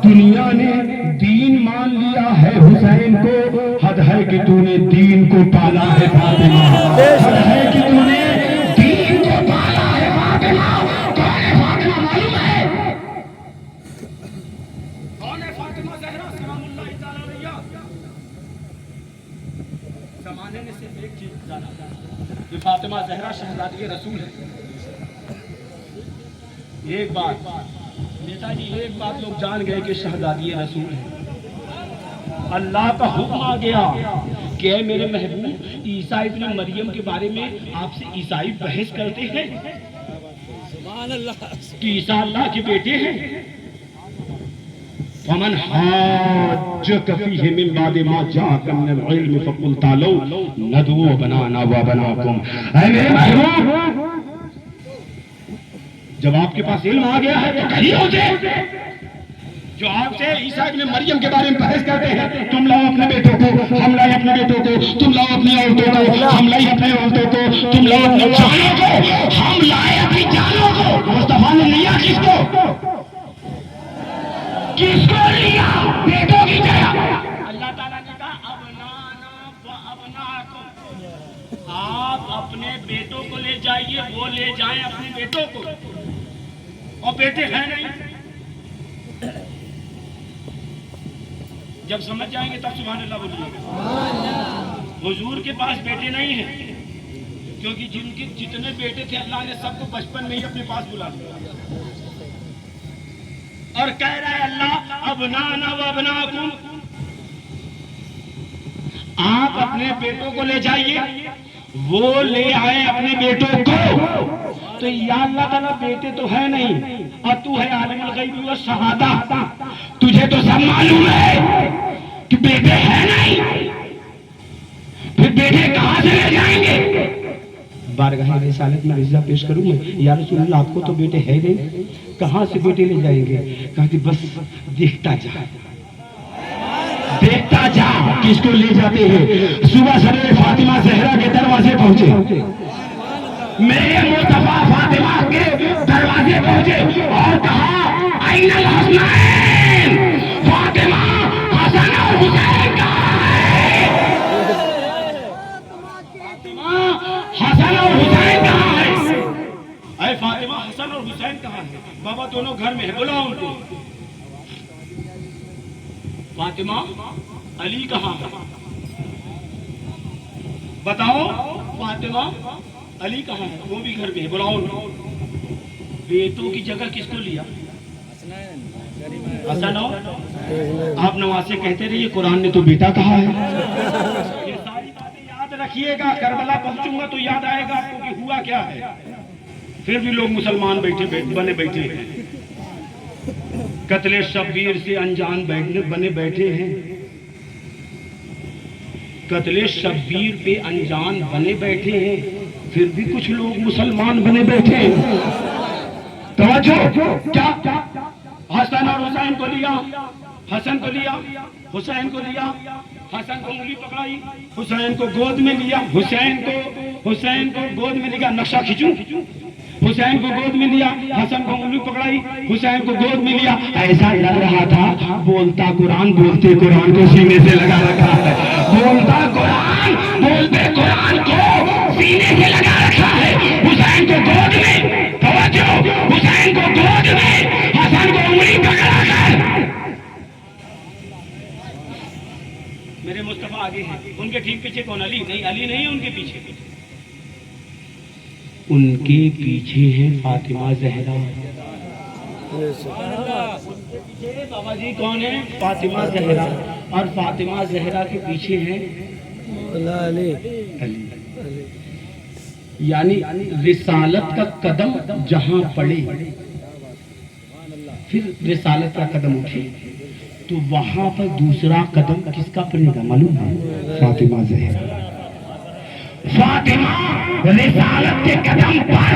दुनिया ने दीन मान लिया है हुसैन को हद है कि तूने दीन को पाला है फातिमा हद है कि तूने दीन को पाला है फातिमा कौन है फातिमा मालूम है कौन है फातिमा ज़हरा सलामुल्लाह तआला अलैहा ज़माने ने सिर्फ एक चीज जाना कि फातिमा ज़हरा शहजादी रसूल है एक बात नेताजी एक बात लोग जान गए कि शहजादी रसूल है अल्लाह का हुक्म आ गया कि ऐ मेरे महबूब ईसा इब्न मरियम के बारे में आपसे ईसाई बहस करते हैं कि ईसा अल्लाह के बेटे हैं फमन हाज्जक फीहि मिन बाद मा जाअका मिनल इल्म फकुल तालौ नदू बनाना व बनाकुम ऐ मेरे महबूब जब आपके पास इल्म आ गया है तो कहिए उसे जो आपसे ईसा इब्न मरियम के बारे में बहस करते हैं तुम लाओ अपने बेटों को हम लाए अपने बेटों को तुम लाओ अपनी औरतों को हम लाई अपने औरतों को तुम लाओ अपनी जानों को हम लाए अपनी जानों को मुस्तफा ने लिया किसको किसको लिया बेटों की जगह अल्लाह ताला ने कहा अबनाना व अबनाकुम आप अपने बेटों को ले जाइए वो ले जाएं अपने बेटों को और बेटे हैं नहीं जब समझ जाएंगे तब सुभान अल्लाह बोलिएगा हुजूर के पास बेटे नहीं हैं क्योंकि जिनके जितने बेटे थे अल्लाह ने सबको बचपन में ही अपने पास बुला लिया और कह रहा है अल्लाह अबनाना व अबनाकुम आप अपने बेटों को ले जाइए वो ले आए अपने बेटों को तो या अल्लाह ताला बेटे तो है नहीं और तू है आलिमुल गैब व शहादा तुझे तो सब मालूम है कि बेटे है नहीं फिर बेटे कहां से ले जाएंगे बारगाह रिसालत में रिज़ा पेश करूं मैं या रसूलुल्लाह आपको तो बेटे है नहीं कहां से बेटे ले जाएंगे कहा कि बस देखता जा किसको ले जाते हैं सुबह सवेरे फातिमा ज़हरा के दरवाजे पहुंचे मेरे मुस्तफा फातिमा के दरवाजे पहुंचे और कहा अइनल हसनैन फातिमा हसन और हुसैन कहाँ है फातिमा हसन और हुसैन कहाँ है अरे फातिमा हसन और हुसैन कहाँ है बाबा दोनों घर में है बुलाओ उनको फातिमा अली कहाँ है बताओ फातिमा अली कहाँ है वो भी घर में है बुलाओ बेटों की जगह किसको लिया हसन और आप नवाज से कहते रहिए कुरान ने तो बेटा कहा है ये सारी बातें याद रखिएगा करबला पहुंचूंगा तो याद आएगा आपको कि हुआ क्या है फिर भी लोग मुसलमान बने बैठे हैं कत्ले शब्बीर से अनजान बने बैठे हैं कत्ले शब्बीर पे अनजान बने बैठे हैं फिर भी कुछ लोग मुसलमान बने बैठे हैं तवज्जो क्या हसन और हुसैन को लिया हसन को लिया हुसैन को लिया हसन को उंगली पकड़ाई हुसैन को गोद में लिया हुसैन को गोद में लिया नक्शा खींचूं हुसैन को गोद में लिया हसन को उंगली पकड़ाई हुसैन को गोद में लिया ऐसा लग रहा था बोलता कुरान बोलते कुरान को सीने से लगा रखा है बोलता कुरान बोलते कुरान को सीने से लगा रखा है हुसैन को गोद में तवज्जो हुसैन को गोद में हसन को उंगली पकड़ा कर मेरे मुस्तफा आगे हैं उनके ठीक पीछे कौन अली नहीं है उनके पीछे उनके पीछे है फातिमा जहरा। बाबा जी कौन है? फातिमा जहरा। और फातिमा जहरा के पीछे है अली। यानी रिसालत का कदम जहां पड़े, फिर रिसालत का कदम उठे, तो वहां पर दूसरा कदम किसका पड़ेगा मालूम है? फातिमा जहरा। फातिमा रिसालत के कदम पर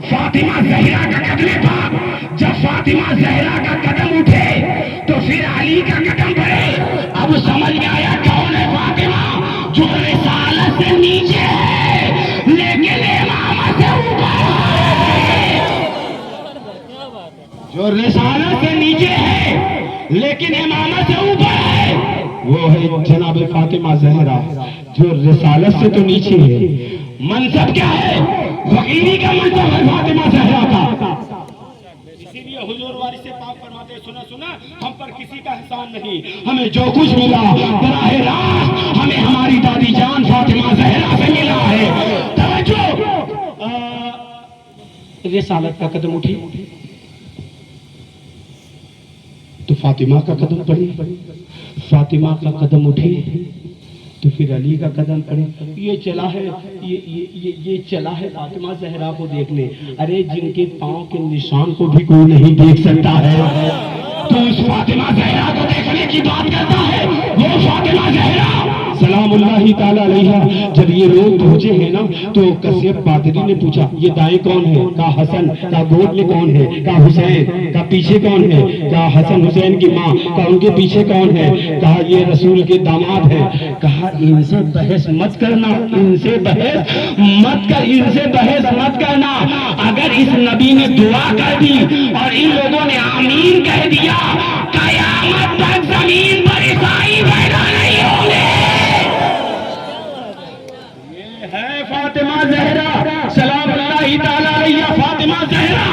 फातिमा जहरा का कदम था। जब फातिमा जहरा का कदम उठे तो फिर अली का कदम बढ़े। अब समझ में आया कौन है फातिमा? जो रिसालत से नीचे है लेकिन इमामत से ऊपर है। जो रिसालत से नीचे है लेकिन इमामत से ऊपर है वो है जनाब फातिमा जहरा, जो रिसालत से तो नीचे है। मनसब क्या है? फकीरी का मनसब है फातिमा जहरा का। इसीलिए हुजूर वारिस से पाक फरमाते, सुना सुना हम पर किसी का एहसान नहीं, हमें जो कुछ मिला बराह रास्त हमें हमारी दादी जान फातिमा जहरा से मिला है। तवज्जो, रिसालत का कदम उठी तो फातिमा का कदम पड़ी, फातिमा का कदम उठी तो फिर अली का कदम पड़े। ये चला है ये चला है फातिमा जहरा को देखने। अरे जिनके पांव के निशान को भी कोई नहीं देख सकता है तो उस फातिमा जहरा को देखने की बात करता है वो फातिमा जहरा सलामुल्लाहि ताला अलैहा। जब ये लोग पहुंचे हैं ना तो कश्यप पादरी ने पूछा ये दाएं कौन है? कहा हसन। कहा गोद में कौन है? कहा हुसैन। कहा पीछे कौन है? कहा हसन हुसैन की माँ। कहा उनके पीछे कौन है? कहा ये रसूल के दामाद है। कहा इनसे बहस मत करना, इनसे बहस मत कर, इनसे बहस मत करना। अगर इस नबी ने दुआ कर दी और इन लोगों ने आमीन कह दिया, कयामत तक जमीन पर ईसाई पैदा नहीं होंगे। ये है फातिमा जहरा सलामुल्लाहि ताला अलैहा। फातिमा जहरा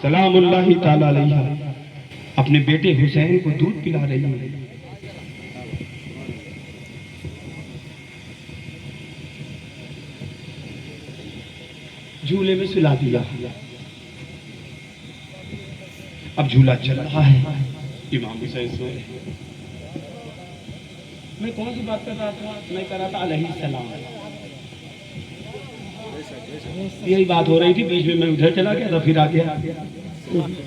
सलामुल्लाहि ताला अलैहा अपने बेटे हुसैन को दूध पिला रही है। झूले में सुला दिया। अब झूला चल रहा है, इमाम हुसैन सोए। मैं कौन सी बात कर रहा था? मैं कर रहा था अलैहिस्सलाम। यही बात हो रही थी, बीच में मैं उधर चला गया था फिर आ गया।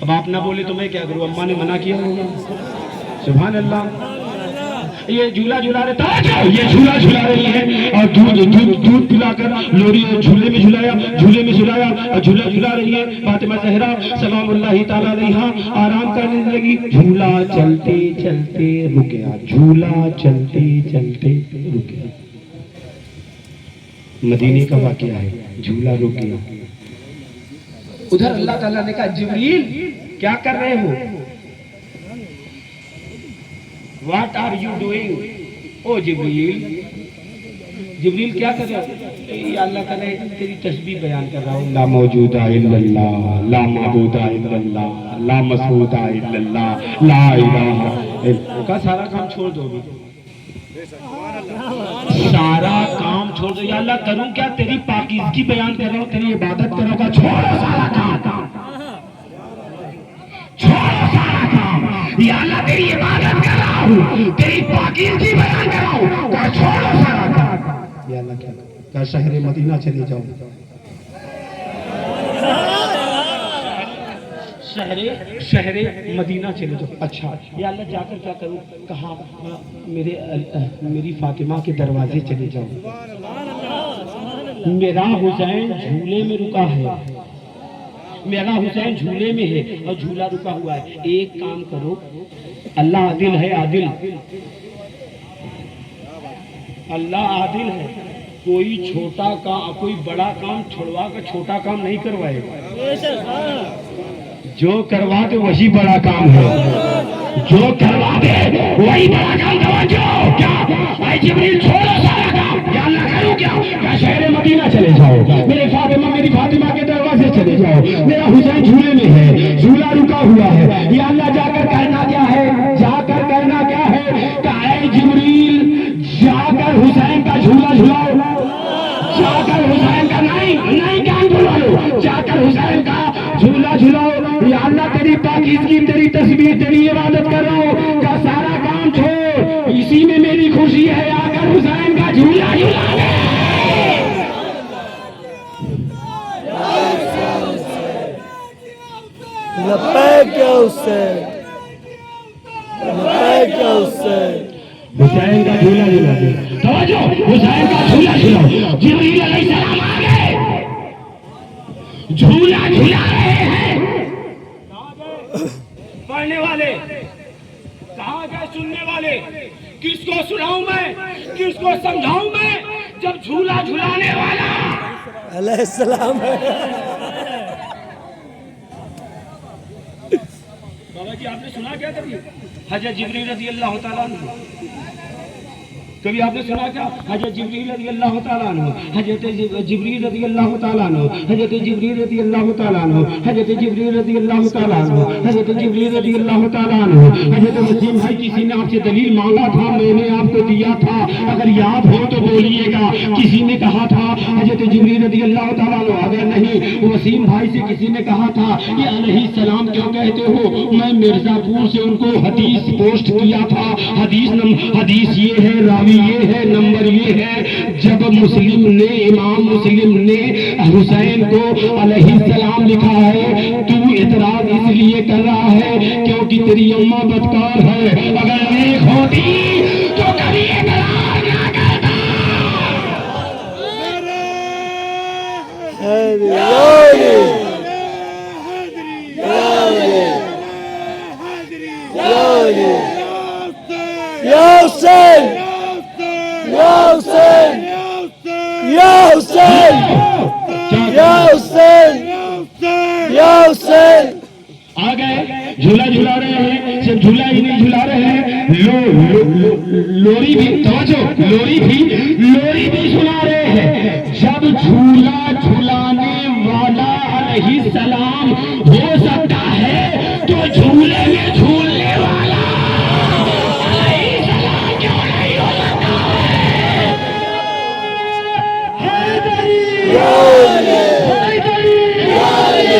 अब आप ना बोले तो मैं क्या करूं? अम्मा ने मना किया होगा। सुभान अल्लाह। ये झूला झूला रहे, ये झूला झूला रही है और दूध पिलाकर लोरी झूले में झुलाया, झूले में झुलाया और झूला झूला रही है। फातिमा जहरा सलामुल्लाहि ताला अलैहा आराम करने लगी। झूला चलते चलते रुक गया, झूला चलते चलते रुक गया। मदीने का वाकया है, झूला रुक गया। उधर अल्लाह ताला ने कहा जिब्रील क्या कर रहे हो? What are you doing? ओ जिब्रील, जिब्रील क्या कर रहे हो? अल्लाह ताला तेरी तस्बीह बयान कर रहा हूँ। ला मौजूदा इल्लल्लाह, ला माबूदा इल्लल्लाह, ला मसूदा इल्लल्लाह, ला इलाहा इल्लल्लाह। का सारा काम छोड़ दो, सारा काम छोड़ दो। या अल्लाह करूं क्या? तेरी पाकीज़गी बयान कर रहा हूँ, तेरी इबादत करूंगा। छोड़ो सारा काम, छोड़ो सारा काम। या अल्लाह तेरी इबादत कर रहा हूँ, तेरी पाकीज़गी बयान कर रहा हूँ, कहा छोड़ो सारा काम। या अल्लाह क्या कहा? शहर मदीना चले जाओ। शहरे मदीना चले जाओ। अच्छा या अल्लाह जाकर क्या करूं? कहा मेरी फातिमा के दरवाजे चले जाओ। मेरा हुसैन झूले में रुका है, मेरा हुसैन झूले में है और झूला रुका हुआ है। एक काम करो, अल्लाह आदिल है, आदिल अल्लाह आदिल है। कोई छोटा काम, कोई बड़ा काम छुड़वा कर छोटा काम नहीं करवाएगा। जो करवा दे वही बड़ा काम है, जो करवा दे वही बड़ा काम। तवज्जो, क्या भाई जिब्रील छोड़ो सारा काम। या अल्लाह करूं क्या? क्या शहर मदीना चले जाओ, मेरी फातिमा के दरवाजे चले जाओ। मेरा हुसैन झूले में है, झूला रुका हुआ है। या अल्लाह जाकर करना क्या है? जाकर करना क्या है? कहा जिब्रील जाकर हुसैन का झूला झुलाओ, जाकर हुसैन का नहीं कान जिसकी तेरी तस्वीर तेरी इबादत कर रहा हूँ का सारा काम छोड़, इसी में मेरी खुशी है, आकर हुसैन का झूला झूला दे। लपैक या हुसैन, लपैक या हुसैन। हुसैन का झूला झूला दे। तवज्जो, हुसैन का झूला झूला। जिब्रील अलैहिस्सलाम आ गए, झूला झूला रहे हैं। पढ़ने वाले कहाँ गए, सुनने वाले किसको सुनाऊं मैं, किसको समझाऊं मैं, जब झूला झूलाने वाला अलैहिस्सलाम है। बाबा जी आपने सुना क्या कभी हजरत जिब्रील रज़ी अल्लाह ताला अन्हु, कभी आपने सुना क्या हजरत जिब्रील रज़ी अल्लाह ताला अन्हु, हजरत जिब्रील रज़ी अल्लाह ताला अन्हु, हजरत जिब्रील रज़ी अल्लाह ताला अन्हु, हजरत जिब्रील रज़ी अल्लाह ताला अन्हु, हजरत जिब्रील रज़ी अल्लाह ताला अन्हु। हजरत वसीम भाई किसी ने आपसे दलील मांगा था, मैंने आपको दिया था, अगर याद हो तो बोलिएगा। किसी ने कहा था हजरत जिब्रील रज़ी अल्लाह ताला अन्हु, अगर नहीं वसीम भाई से किसी ने कहा था ये अलैहिस्सलाम क्यों कहते हो, मैं मिर्जापुर से उनको हदीस पोस्ट किया था। हदीस ये है, रावी ये है, नंबर ये है। जब मुस्लिम ने, इमाम मुस्लिम ने हुसैन को अलैहिस्सलाम लिखा है, तू इतराज इसलिए कर रहा है क्योंकि तेरी अम्मा बदकार है, अगर नेक होती तो कभी इतराज ना करता। या हुसैन, या हुसैन, या हुसैन, या हुसैन, या हुसैन। आ गए, झूला झूला रहे हैं, सिर्फ झूला ही नहीं झूला रहे हैं, लोरी भी, तवज्जो, लोरी भी सुना रहे हैं। जब झूला झूलाने वाला अलैहिस्सलाम हो सकता है तो झूले में झूलने वाला अलैहिस्सलाम क्यों नहीं हो सकता है? हैदरी, हैदरी, हैदरी,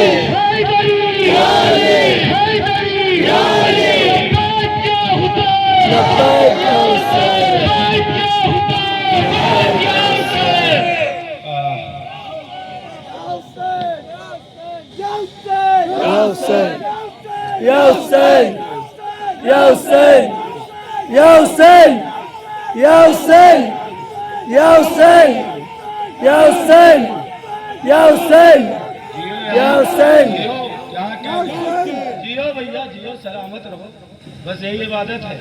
या हुसैन, या हुसैन, या हुसैन, या हुसैन, या हुसैन, या हुसैन, या हुसैन, या हुसैन। जियो भैया जियो, सलामत रहो, बस यही इबादत है।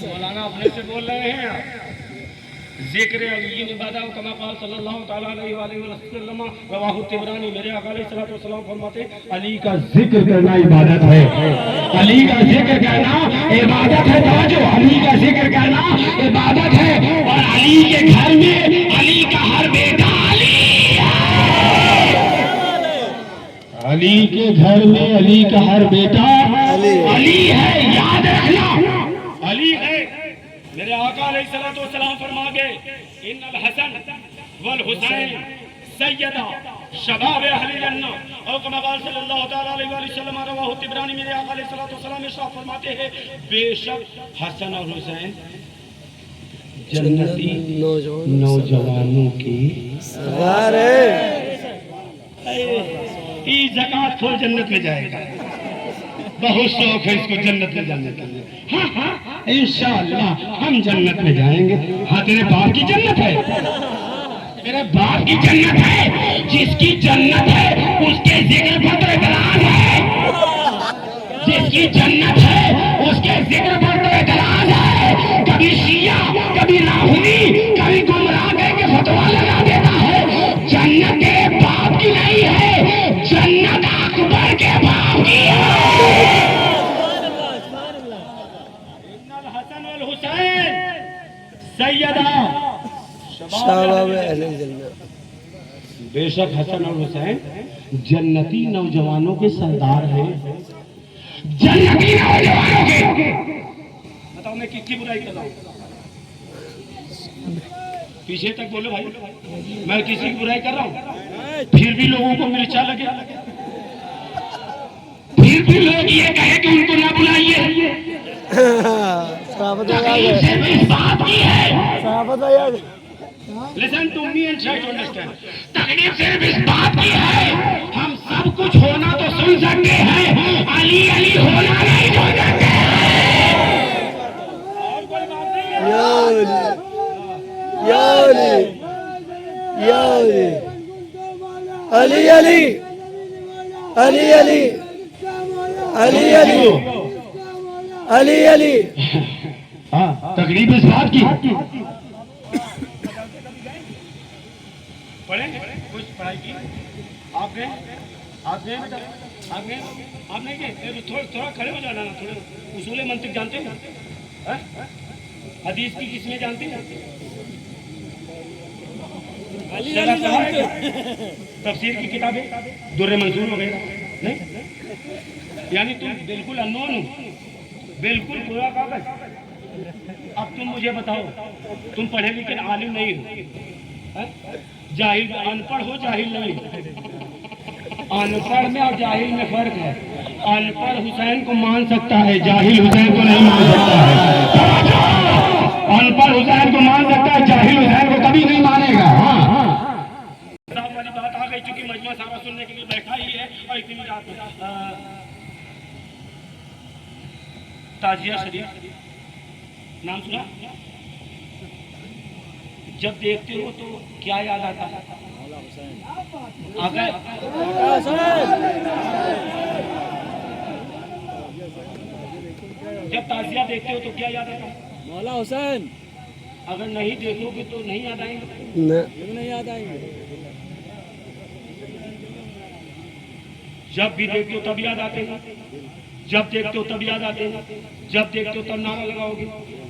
मौलाना अपने से बोल रहे हैं, जिक्र अली इबादत कमा क़ाल सल्लल्लाहु तआला अलैहि वसल्लम रवाहु तिबरानी, मेरे आका अलैहिस्सलातु वस्सलाम फरमाते अली का जिक्र करना इबादत है, अली का जिक्र करना इबादत है। तवज्जो, अली का जिक्र करना इबादत है। और अली के घर में अली का हर बेटा अली है, अली के घर में अली का हर बेटा अली है, याद रखना अली है। मेरे आका अलैहिस्सलातु वस्सलाम फरमा गए इन्नल हसन वल हुसैन सैयदा शबाब अहले जन्नह और कमा क़ाल सल्लल्लाहु तआला अलैहि वसल्लम रवाहु तिबरानी, मेरे आका अलैहिस्सलातु वस्सलाम इरशाद फरमाते हैं बेशक हसन और हुसैन जन्नती नौजवानों की सरदार ई ज़कात खोल जन्नत में जाएगा, बहुत शौक है इसको जन्नत में जाने का। हाँ हाँ इंशाअल्लाह हम जन्नत में जाएंगे। हाँ तेरे बाप की जन्नत है, तेरे बाप की जन्नत है, जिसकी जन्नत है उसके जिक्र पर तो इतराज है, जिसकी जन्नत है उसके जिक्र पर तो इतराज है। कभी शिया, कभी राहुली, कभी गुमराह करके फतवा लगा देता है, जन्नत तेरे बाप की नहीं है, जन्नत अकबर के बाप की है। हसन वल हुसैन सैयदा शबाब अहले जन्नत, बेशक हसन और हुसैन जन्नती नौजवानों के सरदार हैं, जन्नती नौजवानों के। बताओ मैं किसकी बुराई कर रहा हूँ? पीछे तक बोलो भाई, मैं किसी की बुराई कर रहा हूँ? फिर भी लोगों को मिर्चा लगे, फिर भी लोग ये कहे कि उनको ना बुलाइए। सहाबत भाई आ तकलीफ गए, सिर्फ इस बात की है, सहाबत भाई आ गए। Listen to me and try to understand. तकलीफ सिर्फ इस बात की है, हम सब कुछ होना तो सुन सकते हैं, अली अली होना नहीं सुन सकते। या अली, या अली, या अली, अली अली, अली अली, अली अली, अली अली। हाँ, तकलीफ इस बात की। पढ़े कुछ पढ़ाई की आपने आपने बेटा आपने आपने क्या थोड़ा खड़े हो जाना ना, थोड़े उसूल मंतिक जानते हैं, हैं? हदीस की किसमें जानते हैं? तफसीर की किताबें दुर्रे मंसूर वगैरह नहीं, यानी तुम बिल्कुल अननोन हो, बिल्कुल पूरा कागज। अब तुम मुझे बताओ, तुम पढ़े लिखे आलिम नहीं हो, हैं? जाहिल अनपढ़ हो, जाहिल नहीं हो। अनपढ़ में और जाहिल में फर्क है। अनपढ़ हुसैन को मान सकता है, जाहिल हुसैन को नहीं मान सकता है। अनपढ़ हुसैन को मान सकता है, जाहिल हुसैन को कभी नहीं मानेगा। हाँ वाली बात आ गई, चूंकि मजमा सारा सुनने के लिए बैठा ही है और इतनी रात ताजिया शरीफ नाम सुना? जब देखते हो तो क्या याद आता है? अगर जब ताजिया देखते हो तो क्या याद आता है? मौला हुसैन। अगर नहीं देखोगे तो नहीं याद आएंगे, नहीं याद आएंगे। जब भी देखते हो तब याद आते हैं, जब देखते हो तब याद आते हैं, जब देखते हो तब नारा लगाओगे,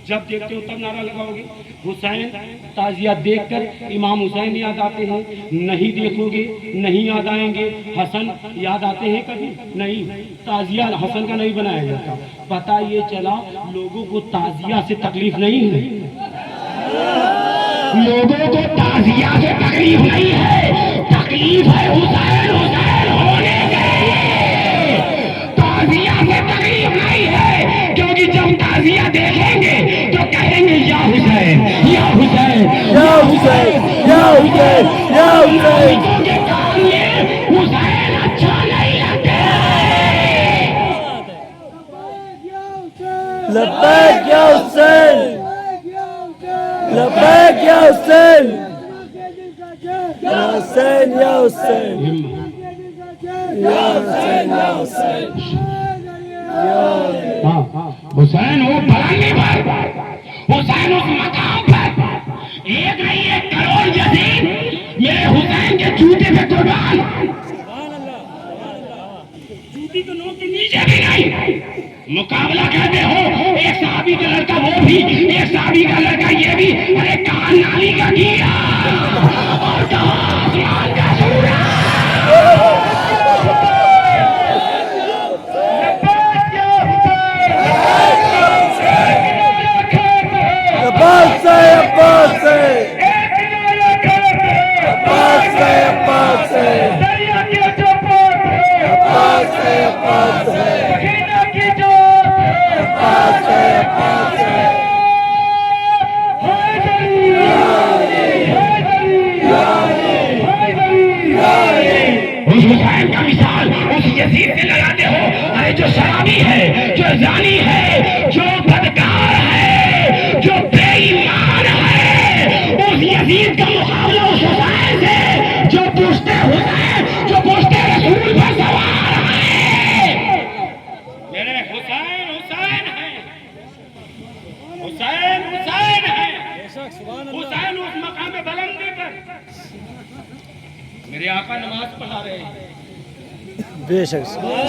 जब देखते हो तब नारा लगाओगे। हुसैन ताजिया देखकर इमाम हुसैन याद आते हैं, नहीं देखोगे नहीं याद आएंगे। हसन याद आते हैं कभी नहीं, ताजिया हसन का नहीं बनाया जाता। पता ये चला लोगों को ताजिया से तकलीफ नहीं है, लोगों को ताजिया से तकलीफ नहीं है, तकलीफ है हुसैन हुसैन होने के। ताजिया से तकलीफ नहीं है, क्योंकि जब ताजिया देखेंगे तो कहेंगे या हुसैन या हुसैन या हुसैन, या हुसैन, या हुसैन। के कान में हुसैन अच्छा नहीं लगते। लब्बैक या हुसैन, लब्बैक या हुसैन, या हुसैन, या हुसैन, या हुसैन, या हुसैन, हुसैन वो बरांडे पर, हुसैन उस मकाम पर, एक नहीं 1 करोड़ यजीद मेरे हुसैन के जूते पे कुर्बान। जूती तो नोक के नीचे भी नहीं। मुकाबला कहते हो, एक साहबी का लड़का वो भी, एक साहबी का लड़का ये भी, अरे कहाँ नाली का कीड़ा और कहाँ आसमान का सूरज। अब्बास से, अब्बास से, अब्बास से, अब्बास से, अब्बास से, अब्बास से, अब्बास से, अब्बास से। उस हुसैन का मिसाल उस यजीद से लगाते हो, अरे जो शराबी है, जो जानी है, जो बदकार है, जो बेईमान है, उस यजीद का मुकाबला उस हुसैन से जो पूछते हुसैन, जो पूछते रसूल पर सवार है। मेरे हुसैन हुसैन है, हुसैन हुसैन है, हुसैन उस मकाम में बुलंदी पर। मेरे आका नमाज पढ़ा रहे हैं, बेशक।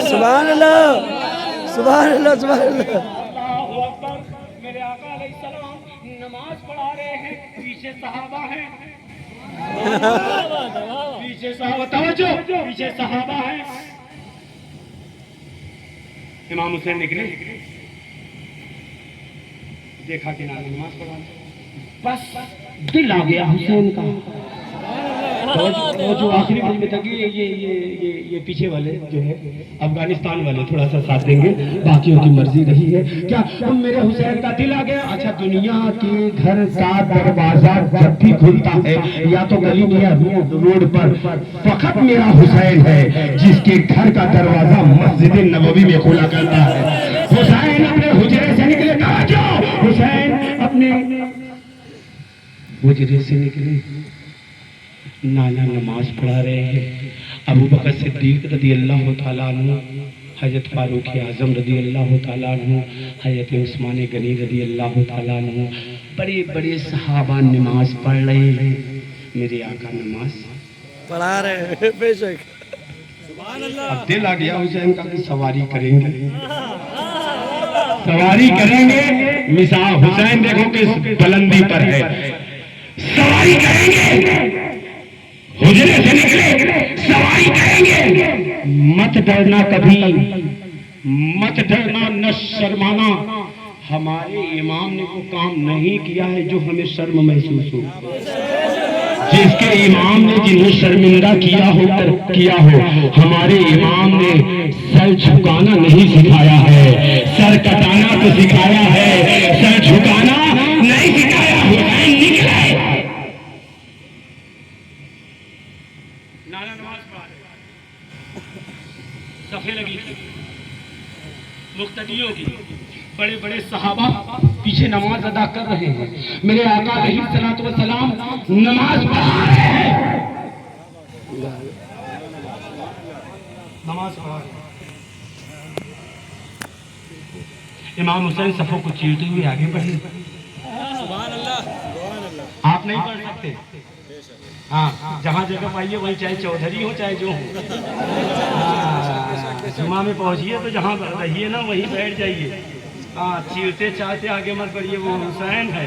सुभान अल्लाह, सुभान अल्लाह, सुभान अल्लाह। अल्लाहू अकबर। मेरे आका अलैहिस्सलाम नमाज पढ़ा रहे हैं, पीछे सहाबा हैं, पीछे सहाबा, तवज्जो, पीछे सहाबा हैं। इमाम हुसैन निकले, देखा कि नानी नमाज पढ़ा, बस दिल आ गया हुसैन का। वो जो आखिरी बज में तक ये पीछे वाले जो है अफगानिस्तान वाले थोड़ा सा साथ देंगे, बाकियों की मर्जी रही है। क्या तुम मेरे हुसैन का दिल आ गया? अच्छा, दुनिया के घर का दरवाजा जब भी खुलता है या तो गली में या रोड पर, फकत मेरा हुसैन है जिसके घर का दरवाजा मस्जिद नबवी में खोला करता है। हुसैन अपने हुजरे से निकले, कहा क्यों? हुसैन अपने हुजरे से निकले, नाना नमाज पढ़ा रहे हैं। अबू बकर सिद्दीक रदी अल्लाह तआला अन्हु, हजरत फारूक आजम रदी अल्लाह तआला अन्हु, हजरत उस्मान गनी रदी अल्लाह तआला अन्हु, बड़े बड़े सहाबा नमाज पढ़ रहे हैं। मेरे आका नमाज पढ़ा रहे बेशक। अब दिल आ गया हुसैन का कि सवारी करेंगे, सवारी करेंगे। मिसाल हुसैन देखो किस बुलंदी पर है, सवारी करेंगे, हुजरे से निकले, सवारी करेंगे। मत डरना कभी, मत डरना, न शर्माना। हमारे इमाम ने वो काम नहीं किया है जो हमें शर्म महसूस हो। जिसके इमाम ने जिन्हें शर्मिंदा किया हो, हमारे इमाम ने सर झुकाना नहीं सिखाया है, सर कटाना तो सिखाया है, सर झुकाना नहीं सिखाया। हुसैन निकले, नाना नमाज पढ़ा रहे, सफे लगी मुक्तदियों की, बड़े बड़े सहाबा पीछे नमाज अदा कर रहे हैं। मेरे आका अलैहिस्सलातु वस्सलाम नमाज पढ़ा रहे हैं, नमाज पढ़ा रहे हैं। इमाम हुसैन सफों को चीरते हुए आगे बढ़े। आप नहीं पढ़ सकते, हाँ, जहाँ जगह पाइए वही, चाहे चौधरी हो चाहे जो हो, जुमा में पहुंचिए तो जहाँ रहिए ना वहीं बैठ जाइए। हाँ, चीरते चाहते आगे मत बढ़िए, वो हुसैन है।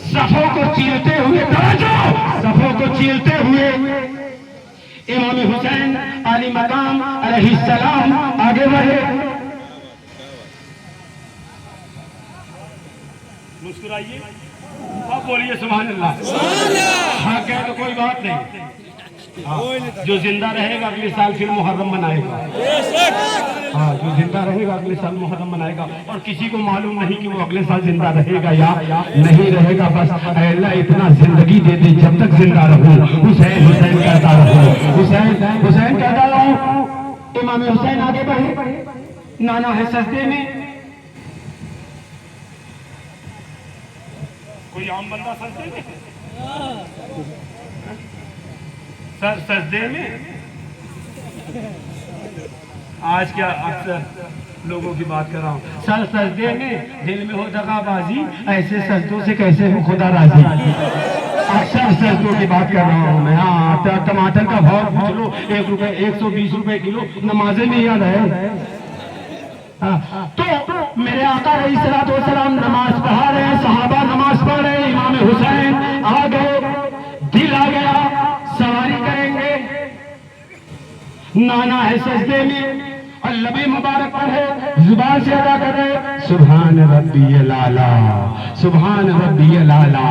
सफों को चीरते हुए, सफों को चीरते हुए इमाम हुसैन अली मकाम अलैहिस्सलाम आगे बढ़े। मुस्कुराइए, अब बोलिए सुभान अल्लाह। हाँ कहे तो कोई बात नहीं। हाँ, जो जिंदा रहेगा अगले साल फिर मुहर्रम मनाएगा। हाँ, जो जिंदा रहेगा अगले साल मुहर्रम मनाएगा। और किसी को मालूम नहीं कि वो अगले साल जिंदा रहेगा या नहीं रहेगा। बस अल्लाह इतना जिंदगी दे दे जब तक जिंदा रहूं, हुसैन हुसैन कहता रहूं, हुसैन हुसैन कहता रहूं। इमाम हुसैन आगे बढ़े, नाना है सजदे में। कोई आम बंदा सजदे में, सर सजदे में। आज क्या अक्सर लोगों की बात कर रहा हूँ, सर सजदे में, दिल में हो दगाबाजी, ऐसे सजदों से कैसे हो खुदा राजी। अक्सर सजदों की बात कर रहा हूँ मैं। हाँ, टमाटर का भाव पूछ लो, 1 रुपए 120 रुपए किलो, नमाजे में याद है। तो मेरे आका अलैहिस्सलातु वस्सलाम नमाज पढ़ा रहे हैं, सहाबा नमाज पढ़ रहे हैं। इमाम हुसैन आ गए, दिल आ गया, सवारी करेंगे। नाना है सजदे में और लबे मुबारक पढ़े, जुबान से अदा कर रहे, सुभान रब्बियल आला, सुभान रब्बियल आला,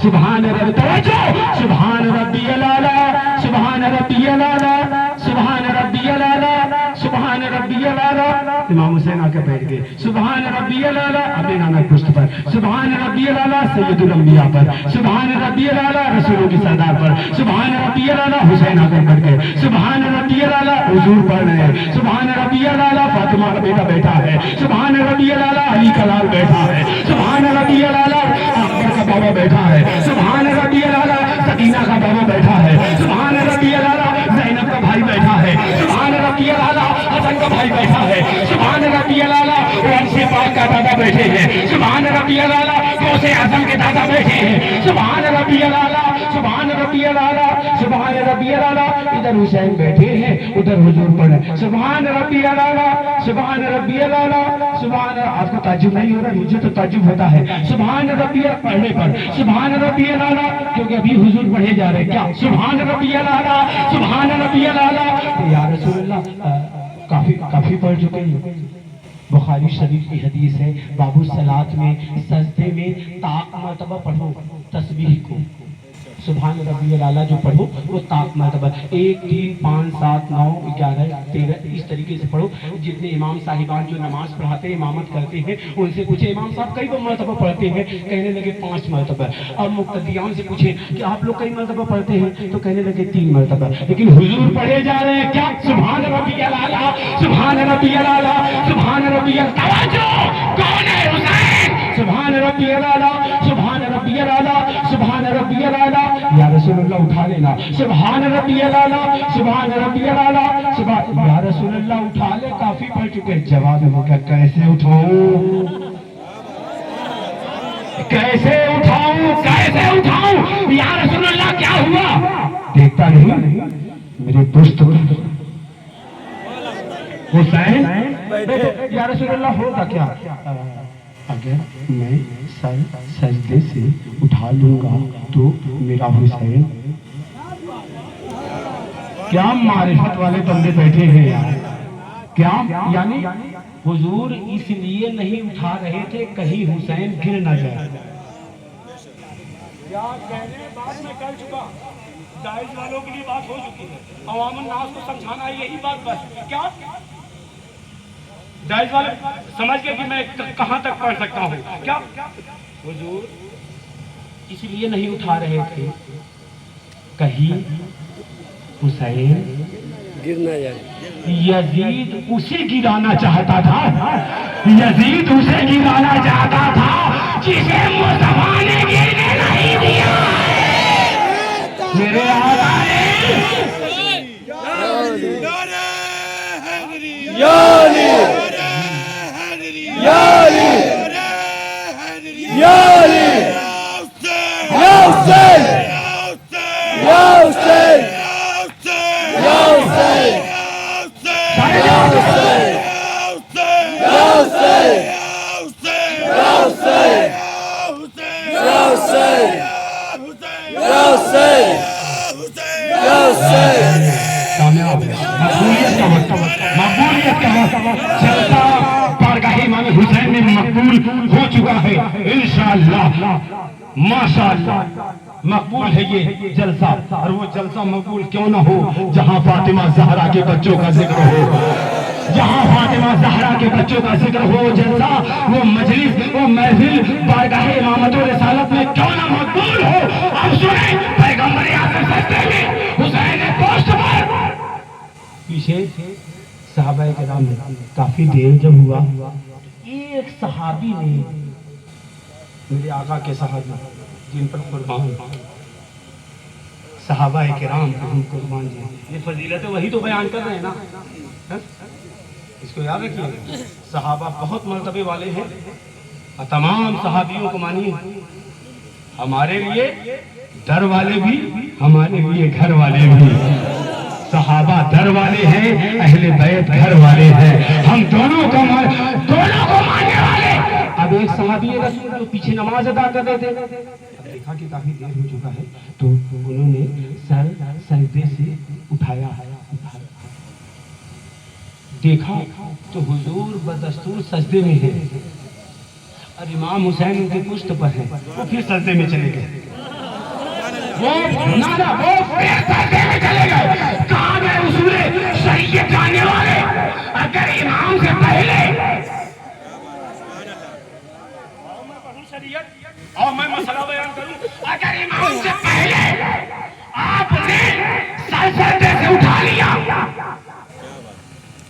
सुभान रब्बियल, तवज्जो, सुभान रब्बियल आला, सुभान रब्बियल आला, सुभान रब्बियल आला, सुभान रब्बियल आला। इमाम हुसैन आके बैठ गए, सुभान रब्बियल आला अपने नाना पुष्ट पर, सुभान रब्बियल आला सैयदुल अंबिया पर, सुभान रब्बियल आला रसूलों की सरदार पर, सुभान रब्बियल आला हुसैन आकर बैठ गए, सुभान रब्बियल आला हुजूर पढ़ रहे हैं, सुभान रब्बियल आला फातिमा का बेटा बैठा है, सुभान रब्बियल आला अली का लाल बैठा है, सुभान रब्बियल आला अकबर का बाबा बैठा है, सुभान रब्बियल आला सकीना का बाबा बैठा है, सुभान रब्बियल आला ज़ैनब का भाई बैठा है, सुभान रब्बियल आला हसन का भाई बैठा है, सुभान रब्बियल आला वर्षे पाक का दादा बैठे हैं, सुभान रब्बियल आला गौसे आजम के दादा बैठे हैं, सुभान रब्बियल आला, सुभान रब्बियल आला, सुभान रब्बियल आला। इधर हुसैन बैठे हैं, उधर हुजूर पढ़े, सुभान रब्बियल आला, सुभान रब्बियल आला, सुभान। आपको ताज्जुब नहीं हो रहा, मुझे तो ताज्जुब होता है। सुभान रब्बियल पढ़ने पर, सुभान रब्बियल आला, क्योंकि अभी हुजूर पढ़े जा रहे हैं। क्या सुभान रब्बियल आला, सुभान रब्बियल आला। या रसूलल्लाह काफी पढ़ चुके हैं। बुखारी शरीफ की हदीस है, बाबू सलात में सजदे में ताक मर्तबा पढ़ो तस्बीह को, सुभान रब्बियल आला जो पढ़ो वो ताक मरतबा 1 3 5 7 9 11 13 इस तरीके से पढ़ो। जितने इमाम साहिबान जो नमाज पढ़ाते हैं इमामत करते हैं उनसे पूछे इमाम साहब कई मरतबा पढ़ते हैं, कहने लगे 5 मरतबा। अब मुक्तदियान से पूछे कि आप लोग कई मरतबा पढ़ते हैं तो कहने लगे 3 मरतबा। लेकिन हुजूर पढ़े जा रहे हैं क्या? सुभान रब्बियल आला, सुभान रब्बियल आला, सुभान रब्बियल तवज्जो। कौन है हुसैन? सुभान रब्बियल आला, सुभान रब्बियल आला, सुभान रब्बियल आला। या रसूलुल्लाह उठा लेना, सुभान रब्बियल आला, सुभान रब्बियल आला, सुभान। या रसूलुल्लाह उठा ले, काफी पढ़ चुके। जवाब में क्या, कैसे उठाऊं, कैसे उठाऊं, कैसे उठाऊं? या रसूलुल्लाह क्या हुआ? देखता नहीं मेरे दोस्त हुसैन। या रसूलुल्लाह होगा क्या? अगर मैं सर सजदे से उठा लूंगा तो मेरा हुसैन। क्या मारिफत वाले बंदे बैठे हैं यार। क्या यानी हुजूर इसलिए नहीं उठा रहे थे कहीं हुसैन गिर न जाए। बात मैं कर चुका, दाइश वालों के लिए बात हो चुकी है, अवाम नास को समझाना यही बात बस। क्या दाइश वाले समझ गए कि मैं कहां तक पढ़ सकता हूं? क्या हुजूर इसलिए नहीं उठा रहे थे कहीं हुसैन गिर ना जाए। यजीद उसे गिराना चाहता था, यजीद उसे गिराना चाहता था जिसे मुस्तफा ने गिरने नहीं दिया। मेरे आका ने याली याली याली या हुसैन या हुसैन या हुसैन या हुसैन या हुसैन या हुसैन या हुसैन या हुसैन या हुसैन। मकबूलियत का वक्त, मकबूलियत का वक्त चलता बारगाह इमाम हुसैन में मकबूल हो चुका है इंशाअल्लाह माशाअल्लाह। मकबूल है ये जलसा, और वो जलसा मकबूल क्यों ना हो जहां फातिमा ज़हरा के बच्चों का जिक्र हो, जहां फातिमा ज़हरा के बच्चों का जिक्र हो। जलसा, वो मजलिस, वो महफिल बारगाह इमामत और रिसालत में क्यों ना मकबूल हो। अब सुने पैगंबर आज़म सजदे में हुसैन ने पोस्ट पर पीछे सहाबाए किराम ने काफी देर जब हुआ, एक सहाबी ने मेरे आका के सहाबी जिन पर कुर्बान सहाबाए किराम हम कुर्बान जी, ये फजीलत है वही तो बयान कर रहे हैं ना, है? इसको याद रखिए। सहाबा बहुत मर्तबे वाले हैं और तमाम सहाबियों को मानिए, हमारे लिए दर वाले भी, हमारे लिए घर वाले भी। सहाबा दर वाले हैं, अहले बैत घर वाले हैं, हम दोनों को मानने वाले। अब एक सहाबी रसूल जो पीछे नमाज अदा कर रहे थे, देखा कि काफी देर हो चुका है तो उन्होंने सर सजदे से उठाया, देखा तो हुजूर बदस्तूर सजदे में है और इमाम हुसैन उनके पुश्त पर है। वो फिर सजदे में चले गए, वो फिर सजदे में चले गए। कहाँ गए उसूले शरीयत जानने वाले? अगर इमाम से पहले और मैं मसला बयान करूं, अगर इमाम से पहले आपने सर सजदे से उठा लिया,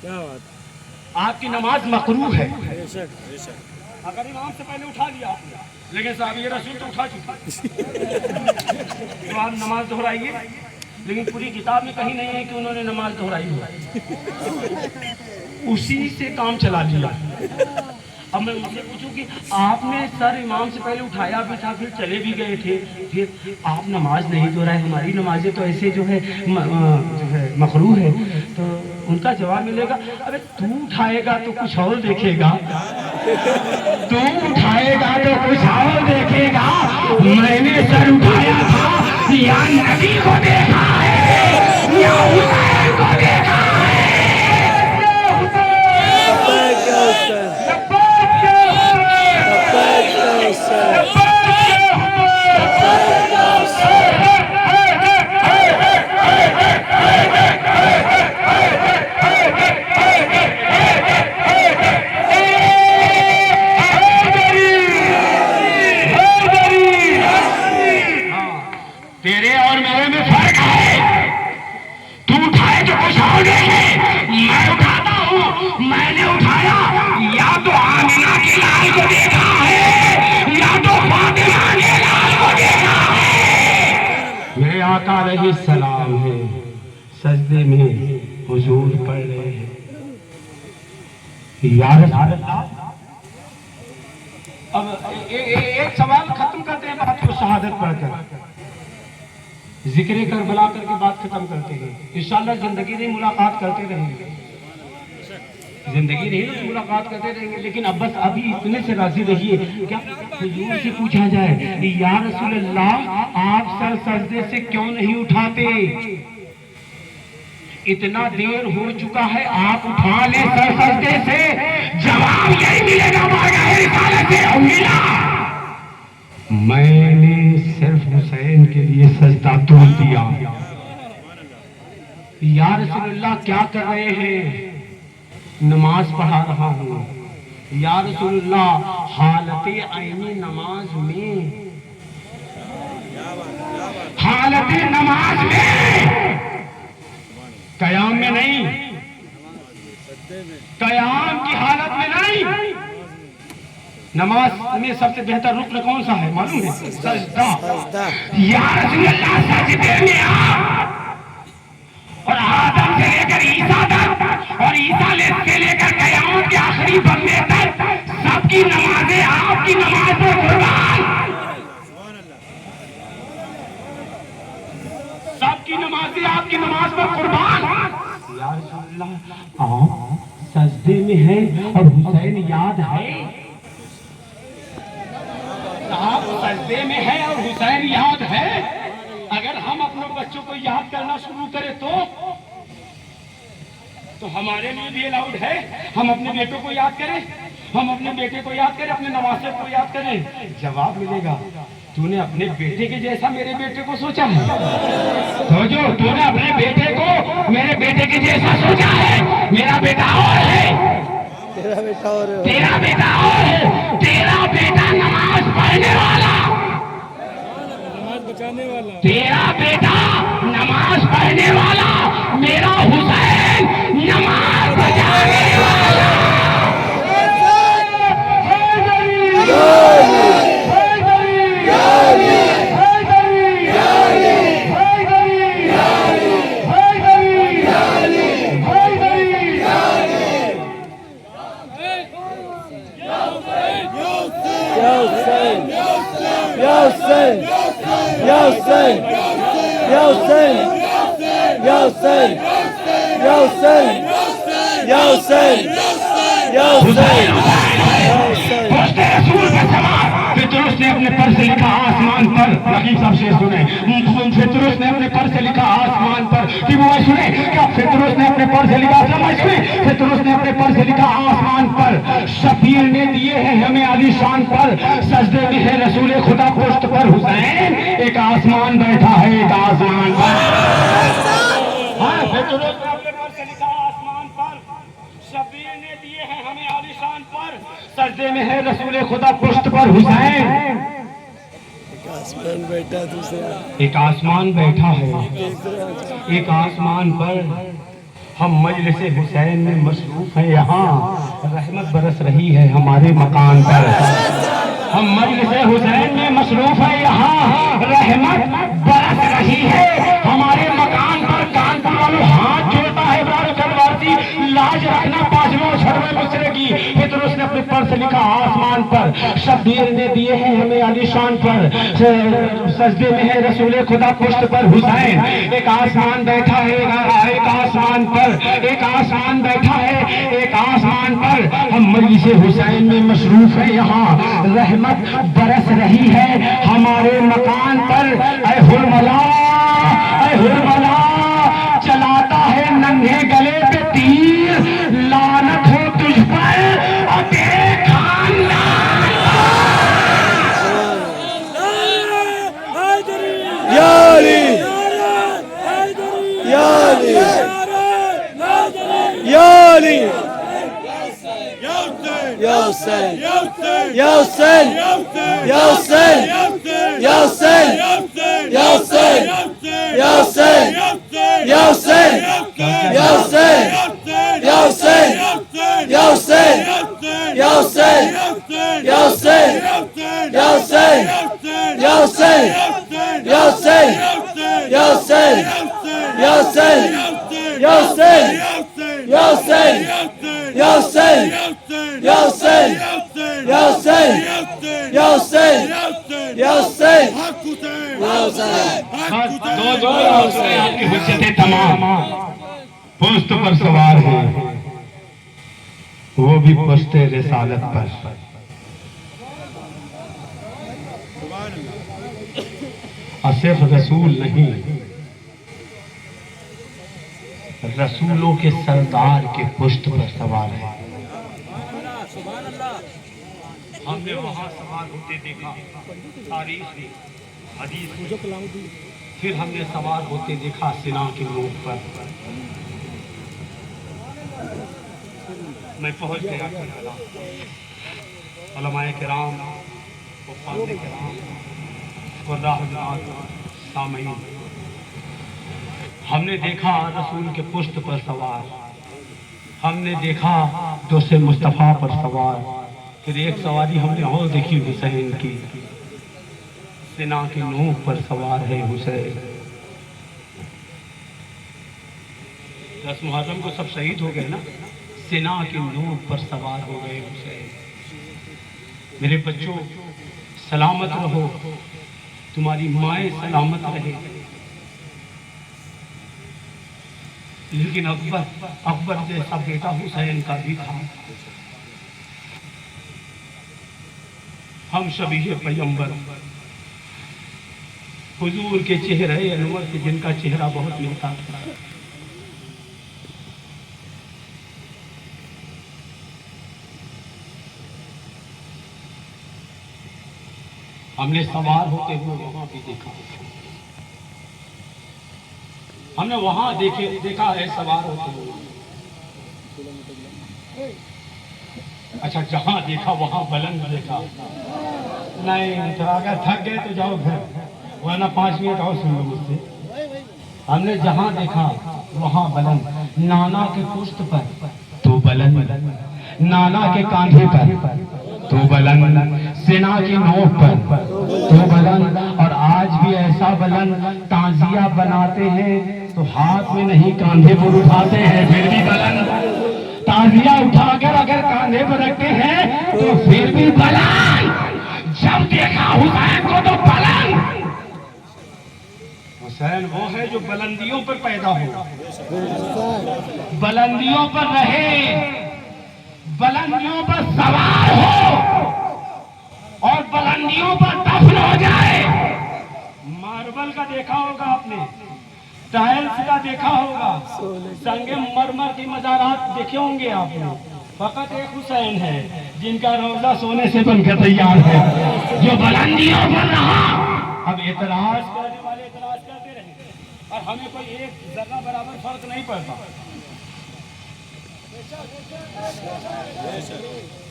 क्या बात, आपकी नमाज मकरूह है। बेशक बेशक। अगर इमाम से पहले उठा लिया, लेकिन साहब ये रसूल तो उठा चुके तो आप नमाज दोहराइए। लेकिन पूरी किताब में कहीं नहीं है कि उन्होंने नमाज दोहराई हो, उसी से काम चला लिया। अब मैं उनसे पूछूं कि आपने सर इमाम से पहले उठाया भी था, फिर चले भी गए थे, फिर आप नमाज नहीं दोहराए, हमारी नमाजें तो ऐसे जो है मकरूह है। तो उनका जवाब मिलेगा, अरे तू उठाएगा तो कुछ और देखेगा, तू उठाएगा तो कुछ और देखेगा। मैंने सर उठाया था या नबी को देखा है या हुसैन को देखा है। अलैहिस्सलाम है, सजदे में हुजूर पढ़ रहे हैं। अब एक सवाल खत्म करते हैं बात को शहादत पढ़कर, जिक्र करबला करके बात खत्म करते हैं। इंशाअल्लाह जिंदगी नहीं मुलाकात करते रहेंगे, जिंदगी नहीं तो मुलाकात करते रहेंगे, लेकिन अब बस अभी इतने से राजी रहिए। क्या हुजूर से पूछा जाए, या रसूल अल्लाह आप सर सजदे से क्यों नहीं उठाते? इतना देर हो चुका है, आप उठा ले सर सजदे से। जवाब यही मिलेगा, मैंने सिर्फ हुसैन के लिए सजदा तोड़ दिया। या रसूलुल्लाह क्या कर रहे हैं? नमाज पढ़ा रहा हूँ। या रसूलुल्लाह हालते आईनी नमाज में, हालते नमाज में, कयाम में नहीं, कयाम की हालत में नहीं। नमाज में सबसे बेहतर रुकन कौन सा है मालूम है? सजदा। या रसूलुल्लाह सजदे में आप और आदम से लेकर ईसा तक और ईसा से लेकर कयामत के आखिरी बंदे तक सबकी नमाजें आपकी नमाज पर कुर्बान, सबकी नमाजें आपकी नमाज पर कुर्बान। या रसूलुल्लाह आप सजदे में है और हुसैन याद है, आप सजदे में है और हुसैन याद है। अगर हम अपने बच्चों को याद करना शुरू करें तो हमारे लिए भी अलाउड है हम अपने बेटों को याद करें, हम अपने बेटे को याद करें, अपने नवासे को याद करें। जवाब मिलेगा, तूने अपने बेटे के जैसा मेरे बेटे को सोचा है? सोचो, तूने अपने बेटे को मेरे बेटे के जैसा सोचा है? मेरा बेटा और है, तेरा बेटा और तेरा बेटा और है। तेरा बेटा नमाज पढ़ने वाला, नमाज बचाने वाला, तेरा बेटा नमाज पढ़ने वाला, मेरा हुसैन नमाज बचाने वाला। फितरुस ने अपने पर से लिखा आसमान पर, रकीब साहब शेर सुने, फितरुस ने अपने पर से लिखा आसमान पर, वो सुने क्या? फितरुस ने अपने पर से लिखा, सुने, फितरुस ने अपने पर से लिखा आसमान पर, शबीर ने दिए हैं हमें आलीशान पर, सजदे में है रसूल खुदा पुश्त पर हुसैन, एक आसमान बैठा है, एक आसमान पर। हाँ, फितरुस ने अपने पर से लिखा आसमान पर, शबीर ने दिए हैं हमें आलीशान पर, सजदे में है रसूल खुदा पुश्त पर हुसैन। आसमान बैठा दूसरा, एक आसमान बैठा है, एक आसमान पर हम मजलिस हुसैन में मसरूफ है। यहाँ रहमत बरस रही है हमारे मकान पर, हम मजलिस हुसैन में मसरूफ है। यहाँ रहमत बरस रही है हमारे मकान पर। कानपुर वालों हाथ जोड़ता है बारकवासी, लाज रखना पांचवें छठवें मुसरे की। फितरुस ने अपने पर से लिखा आसमान पर, शबीर ने दिए हैं हमें आलीशान पर, सजदे में है रसूल खुदा पुश्त पर हुसैन, एक आसमान बैठा है, एक आसमान पर, एक आसमान बैठा है, एक आसमान पर हम मजलिस हुसैन में मसरूफ है। यहाँ रहमत बरस रही है हमारे मकान पर। ऐ हुरमला, ऐ हुरमला, चलाता है नंगे गले पे तीर, लानत हो तुझ पर और तेरे खानदान। यारी यारी यारी, या हुसैन, या हुसैन, या हुसैन, या हुसैन, या हुसैन, या हुसैन, या हुसैन, या हुसैन, या हुसैन, या हुसैन, या हुसैन, या हुसैन, या हुसैन, या हुसैन, या हुसैन, या हुसैन, या हुसैन। या हुसैन, या हुसैन, या हुसैन, या हुसैन, या हुसैन, या हुसैन, या हुसैन, या हुसैन, या हुसैन। आपकी हुज्जतें तमाम पुश्त पर सवार हैं, वो भी पुश्ते रिसालत पर। और सिर्फ रसूल नहीं, रसूलों के सरदार के पुश्त पर सवार है। हमने वहां सवार होते देखा तारीख में, हदीस में। फिर हमने सवार होते देखा सिना के नोक पर। मैं पहुंच गया करबला। उलमाए किराम, उस्ताद किराम, सामीन, हमने देखा रसूल के पुश्त पर सवार, हमने देखा दोसे मुस्तफ़ा पर सवार। फिर एक सवारी हमने और देखी हुसैन की, सिना की नोक पर सवार है हुसैन। 10 मुहर्रम को सब शहीद हो गए ना, सिना की नोक पर सवार हो गए हुसैन। मेरे बच्चों, सलामत रहो, तुम्हारी माएँ सलामत रहे। लेकिन अकबर जैसा बेटा हुसैन का भी था। हम शबीह पैगंबर हुजूर के चेहरे अनवर से जिनका चेहरा बहुत मिलता था। हमने सवार होते हुए वहां भी देखा, हमने वहां देखा है सवार होते हुए। अच्छा, जहां देखा वहां बुलंद देखा नहीं। तो अगर थक गए तो जाओ घर, वरना 5 मिनट और सुन लो मुझसे। हमने जहां देखा वहां बुलंद, नाना के पुश्त पर तो बुलंद, नाना के कांधे पर तो बुलंद, सेना की नोक पर तो बुलंद। और आज भी ऐसा बुलंद, ताजिया बनाते हैं तो हाथ में नहीं कांधे पर उठाते हैं, फिर भी बुलंद। ताजिया उठाकर अगर कांधे पर रखते हैं तो फिर भी बुलंद। जब देखा हुसैन को तो बुलंद। हुसैन वो है जो बुलंदियों पर पैदा हो, बुलंदियों पर रहे, बुलंदियों पर सवार हो और बुलंदियों पर दफन हो जाए। मार्बल का देखा होगा आपने, टाइल्स का देखा होगा, संगे मरमर की मजारात देखे होंगे आपने। फकत एक हुसैन है जिनका रोजा सोने से बनकर तैयार है, जो बुलंदियों पर रहा। अब एतराज करने वाले एतराज करते रहे और हमें कोई एक जर्रा बराबर फर्क नहीं पड़ता।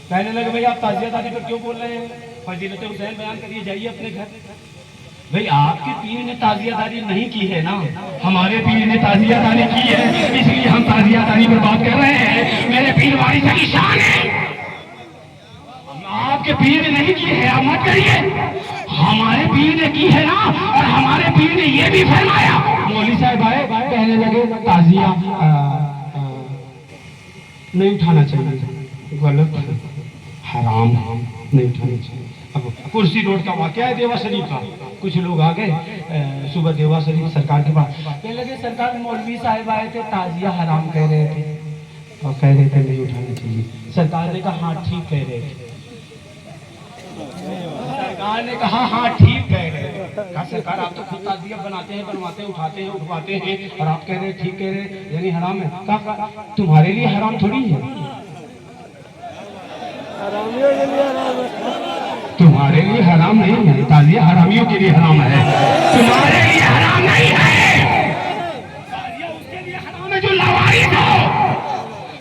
कहने लगे भाई आप ताजियादारी पर क्यों बोल रहे हैं, फजीलत हुसैन बयान करिए, जाइए अपने घर। भाई आपके पीर ने ताजियादारी नहीं की है ना, हमारे पीर ने ताजियादारी की है, इसलिए हम ताजियादारी पर बात कर रहे हैं। मेरे पीर वाली की शान है, आपके पीर ने नहीं की है, आप मत करिए। हमारे पीर ने की है ना, और हमारे पीर ने ये भी फरमाया। मौलवी साहब आए, कहने लगे ताजिया नहीं उठाना चाहिए, गलत, हराम, नहीं उठाना चाहिए। अब कुर्सी रोड का वाकया है देवा शरीफ का, कुछ लोग आ गए सुबह देवा शरीफ सरकार के पास, कहने लगे सरकार मौलवी साहब आए थे, ताजिया हराम कह रहे थे और कह रहे थे नहीं उठाना चाहिए। सरकार ने कहा हाँ ठीक कह रहे थे, सरकार ने कहा हाँ ठीक कह रहे हैं। कहा सरकार आप तो खुद ताजिया बनाते हैं, बनवाते हैं, उठाते हैं, उठवाते हैं, और आप कह रहे हैं ठीक कह रहे हैं, यानी हराम है। कहा तुम्हारे लिए हराम थोड़ी है, तुम्हारे लिए हराम नहीं है, ताजिया हरामियों के लिए हराम है, तुम्हारे लिए हराम नहीं है। ताजिया उसके लिए हराम है जो लावारिस हो,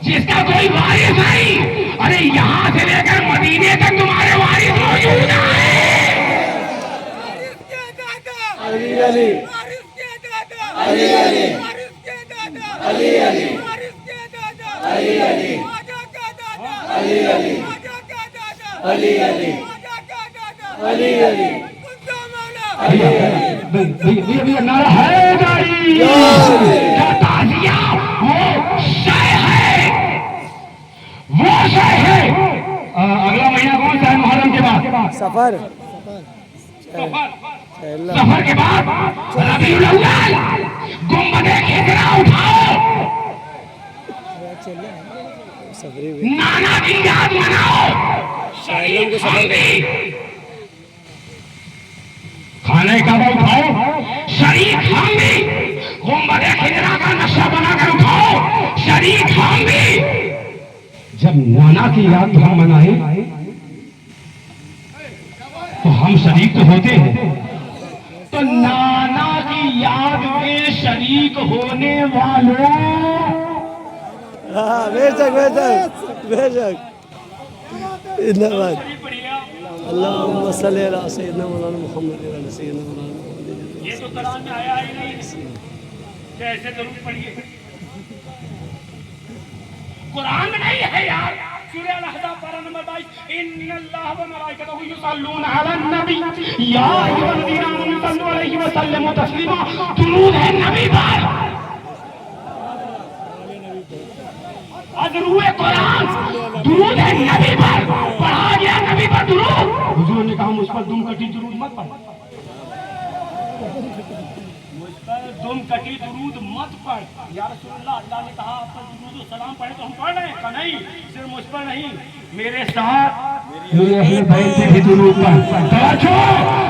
जिसका कोई वारिस नहीं। अरे यहाँ से लेकर मदीने तक तुम्हारे वारिस मौजूद है। अली अली अली अली अली अली अली अली अली अली अली अली अली अली अली भैया नारा है जारी, क्या ताजिया वो शय है, वो शय है। अगला महीना कौन सा है मुहर्रम के बाद? सफर सफर के बाद रबीउल अव्वल, गुंबदे खिजरा उठाओ, नाना की याद मनाओ, शरीफ खामदी, खाने का उठाओ, शरीफ खामदी, गुंबदे खिजरा का नक्शा बनाकर उठाओ, शरीफ खामदी। जब नाना की याद तो हम मनाए तो हम शरीक तो होते हैं, तो नाना की याद में शरीक होने वालों, हाँ बेशक बेशक बेशक। इन्नाबाद अल्लाहुम्मा सल्ली अला सय्यिदना मौलाना मुहम्मद व अला सय्यिदना मौलाना मुहम्मद। ये तो कुरान में आया ही नहीं, कैसे जरूर पढ़िए, कुरान में नहीं है यार। सूरह अल-अहज़ाब पारा नंबर 22, इन्नल्लाह व मलाइकतहु युसल्लूना अलन नबी या अय्युहल्लज़ीना आमनू सल्लू अलैहि व सल्लिमू तस्लीमा। दुरूद है नबी पर, अज़रूए कुरान दुरूद है नबी पर, पढ़ा गया नबी पर दुरूद। हुजूर ने कहा मुझ पर दुम कटी दुरूद मत पढ़, मुझ पर दुम कटी दुरूद मत पढ़। या रसूलल्लाह, अल्लाह ने कहा आप पर दुरूद और सलाम पढ़े तो हम पढ़ रहे हैं का नहीं, सिर्फ मुझ पर नहीं, मेरे साथ मेरे अहले बैत पे भी दुरूद पढ़,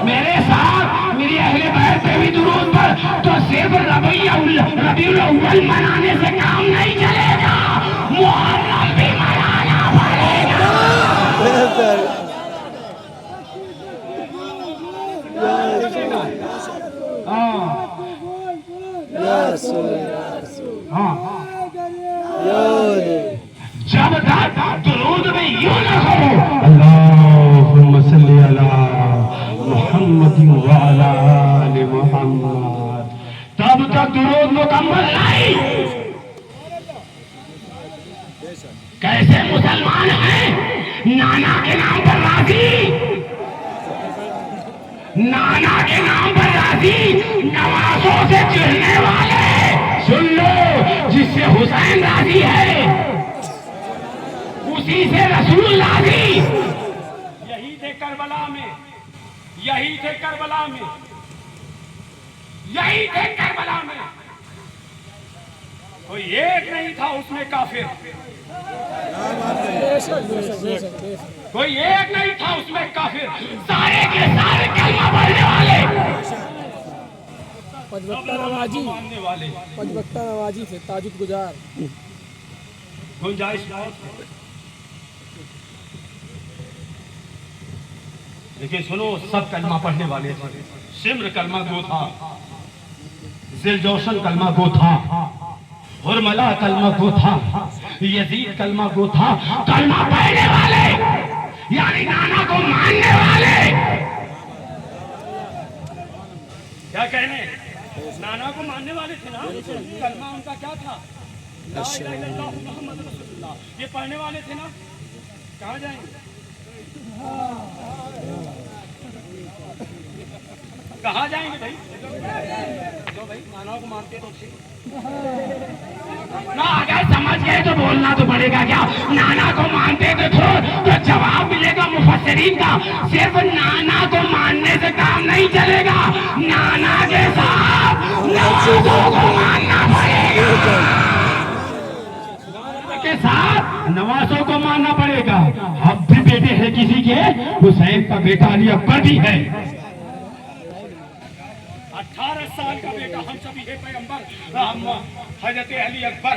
मेरे साथ मेरी अहले बैत पे भी दुरूद पढ़। तो सिर्फ रबीउल अव्वल मनाने से काम नहीं चलेगा, मुहर्रम भी मनाना पड़ेगा। जब तक दुरूद में यूं न करो अल्लाहुम्मा सल्ली अला मुहम्मद व अला आलि मुहम्मद, तब तक दुरूद मुकम्मल नहीं। कैसे मुसलमान हैं नाना के नाम पर राजी, नाना के नाम पर राजी, नवाजों से चिढ़ने वाले। सुन लो, जिससे हुसैन राजी है उसी से रसूल राजी। यही थे करबला में, यही थे करबला में, यही थे करबला में। कोई एक नहीं था उसमें काफिर, कोई एक नहीं था उसमें काफिर, सारे के सारे कलमा पढ़ने वाले, पंजवक्ता नमाजी, मानने वाले, पंजवक्ता नमाजी थे, ताजुद गुजार। गुंजाइश बहुत है। लेकिन सुनो, सब कलमा पढ़ने वाले थे। सिम्र कलमा गो था, जिलजोशन कलमा गो था, हुरमला कलमा गो था, यजीद कलमा गो था। कलमा पढ़ने वाले यानी नाना को मानने वाले। क्या कहने, नाना को मानने वाले थे ना। कलमा उनका क्या था, ला इलाहा इल्लल्लाह मुहम्मद रसूलुल्लाह, ये पढ़ने वाले थे ना। कहाँ जाएंगे, कहाँ जाएंगे भाई? जो भाई नाना को मानते तो थे ना, अगर समझ गए तो बोलना तो पड़ेगा। क्या नाना को मानते तो जवाब मिलेगा मुफस्सिरीन का, सिर्फ नाना को मानने से काम नहीं चलेगा, नाना के साथ नवाजों को मानना पड़ेगा, के साथ नवाजों को मानना पड़ेगा। अब भी बेटे हैं किसी के, हुसैन का बेटा अली अकबर भी है, 18 साल का बेटा। हम सभी है पैगंबर हजरत अली अकबर,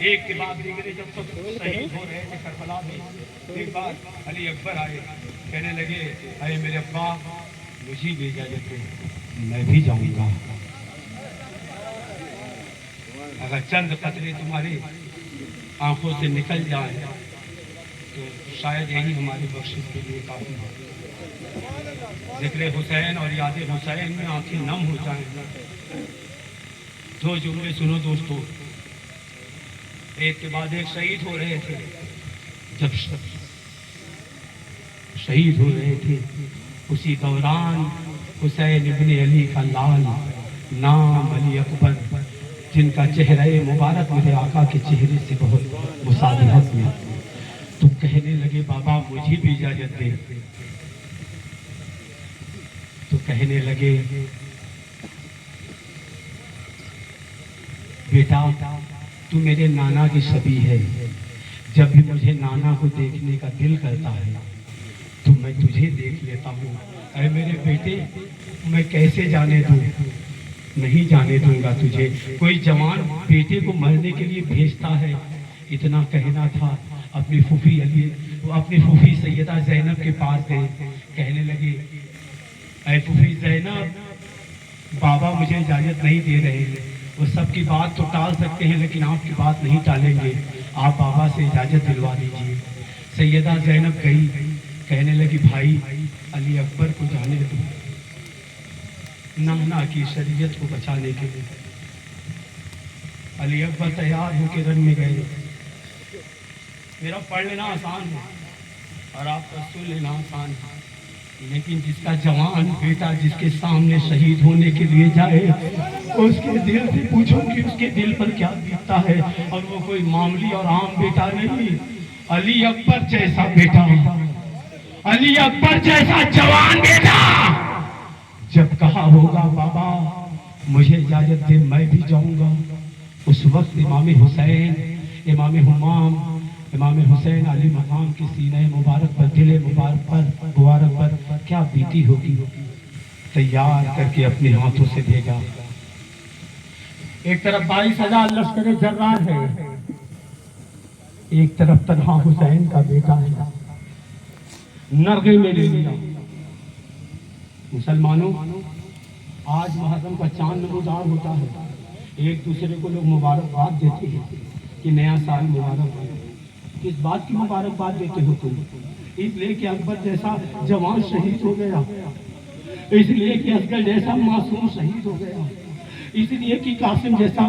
एक के बाद दूसरे जब तक शहीद हो रहे थे करबला में, एक बार अली अकबर आए, कहने लगे अरे मेरे अब्बा मुझे भेजा देते, मैं भी जाऊंगा। अगर चंद कतरे तुम्हारी आंखों से निकल जाए तो शायद यही हमारी बख्शिश के लिए काफी है। जिक्र हुसैन और याद हुसैन में आंखें नम हो जाएं। दो जुमले सुनो दोस्तों, एक के बाद एक शहीद हो रहे थे। जब शहीद हो रहे थे उसी दौरान हुसैन इब्ने अली का लाल नाम अली अकबर, जिनका चेहरा मुबारक मेरे आका के चेहरे से बहुत मुसाबिहत में। तो कहने लगे बाबा मुझे भी इजाजत दे। तो कहने लगे बेटा तू मेरे नाना की छवि है, जब भी मुझे नाना को देखने का दिल करता है तो मैं तुझे देख लेता हूँ। अरे मेरे बेटे मैं कैसे जाने दूँ, नहीं जाने दूंगा तुझे। कोई जवान बेटे को मरने के लिए भेजता है, इतना कहना था। अपनी फूफी अली, वो अपनी फूफी सैयदा जैनब के पास गए, कहने लगे अरे फूफी जैनब बाबा मुझे इजाज़त नहीं दे रहे हैं। वो सबकी बात तो टाल सकते हैं लेकिन आपकी बात नहीं टालेंगे, आप बाबा से इजाज़त दिलवा दीजिए। सैयदा जैनब गई, कहने लगी भाई अली अकबर को जाने दो, नाना की शरीयत को बचाने के लिए। अली अकबर तैयार होकर रन में गए। मेरा पढ़ लेना आसान है और आपका सुन लेना आसान है, लेकिन जिसका जवान बेटा जिसके सामने शहीद होने के लिए जाए उसके दिल से पूछो कि उसके दिल पर क्या बीतता है। और वो कोई मामूली और आम बेटा नहीं, अली अकबर जैसा बेटा, अली अकबर जैसा जवान बेटा। जब कहा होगा बाबा मुझे इजाजत दे मैं भी जाऊंगा, उस वक्त इमाम हुसैन, इमाम हुमाम, इमाम हुसैन अली मकाम के सीने मुबारक पर, दिल मुबारक पर क्या बीती होगी। तैयार करके अपने हाथों से भेजा। एक तरफ 22,000 लश्कर जर्रार है, एक तरफ तन्हा हुसैन का बेटा है। नरगे में ले लिया। मुसलमानों आज मुहर्रम का चांद नमूदार होता है, एक दूसरे को लोग मुबारकबाद देते हैं कि नया साल मुबारक हो। किस बात की मुबारकबाद देते हो तुम? इसलिए कि अकबर जैसा जवान शहीद हो गया, इसलिए कि असगर जैसा मासूम शहीद हो गया, इसलिए कि कासिम जैसा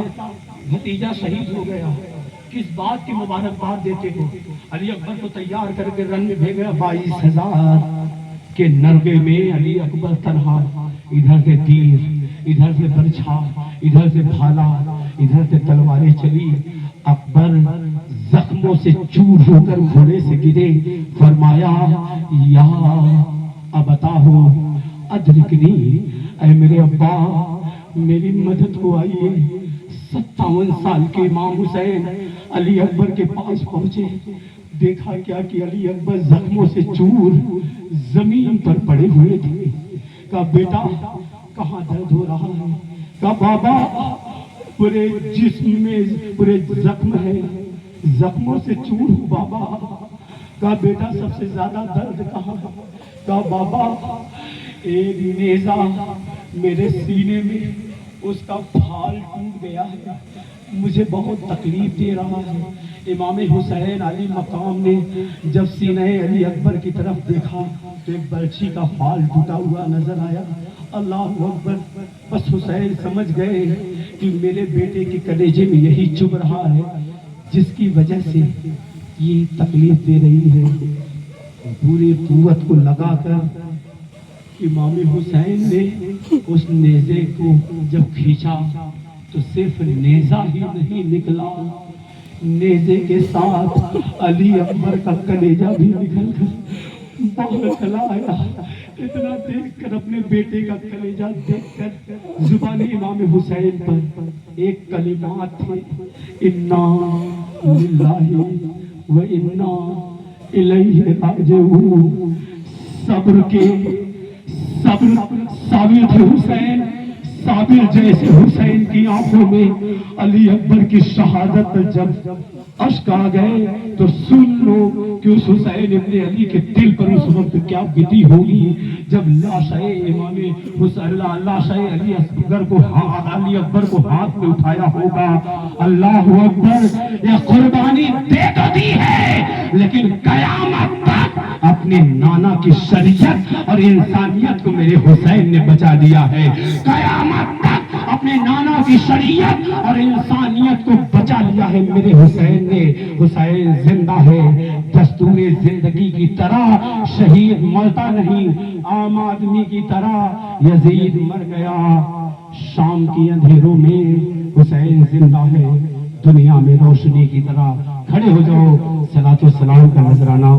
भतीजा शहीद हो गया। किस बात की मुबारकबाद देते हो? अली अकबर को तैयार करके रन में भेजा। 22,000 के नरगे में अली अकबर तन्हा, इधर से तीर, इधर से बरछा, इधर से भाला, इधर से तलवारें चली। अकबर जख्मों से चूर होकर घोड़े से गिरे। फरमाया या अबता हो अदरिकनी, ऐ मेरे अब्बा मेरी मदद को आइए। 57 साल के इमाम हुसैन अली अकबर के पास पहुंचे। देखा क्या कि अली अकबर जख्मों से चूर जमीन पर पड़े हुए थे। कहा बेटा कहाँ दर्द हो रहा है? कहा बाबा पूरे जिस्म में पूरे जख्म है, जख्मों से चूर हूँ बाबा। कहा बेटा सबसे ज्यादा दर्द कहाँ? कहा बाबा एक नेजा मेरे सीने में उसका फाल टूट गया है, मुझे बहुत तकलीफ दे रहा है। इमाम हुसैन अली मकाम ने जब सीने अली अकबर की तरफ देखा तो एक बर्छी का फाल टूटा हुआ नजर आया। अल्लाह अकबर। बस हुसैन समझ गए कि मेरे बेटे के कलेजे में यही चुभ रहा है जिसकी वजह से ये तकलीफ दे रही है। पूरी कुव्वत को लगाकर इमाम हुसैन ने उस नेज़े को जब खींचा तो सिर्फ नेज़ा ही नहीं निकला, नेज़े के साथ अली अकबर का कलेजा भी निकल कर बाहर चला आया। इतना देखकर अपने बेटे का कलेजा देखकर जुबानी इमाम हुसैन पर एक कलिमात थे, इन्ना लिल्लाहि व इन्ना इलैहि राजिऊन। सब्र के साबिर थे हुसैन, साबिर जैसे हुसैन की आंखों में अली अकबर की शहादत पर जब अश्क आ गए तो सुन लो कि उस हुसैन इब्ने अली के दिल पर उस वक्त क्या बीती होगी जब लाशे इमाम हुसैन लाशे अली अकबर को अली अकबर को हाथ में उठाया होगा। अल्लाह अकबर, ये कुर्बानी दे तो दी है लेकिन कयामत तक अपने नाना की शरीयत और इंसानियत को मेरे हुसैन ने बचा दिया है। कयामत तक अपने नाना की शरीयत और इंसानियत को बचा लिया है मेरे हुसैन ने। हुसैन जिंदा है, दस्तूरे जिंदगी की तरह शहीद मरता नहीं, आम आदमी की तरह यजीद मर गया। शाम की अंधेरों में हुसैन जिंदा है, दुनिया में रोशनी की तरह। खड़े हो जाओ, सलातो सलाम का नजराना।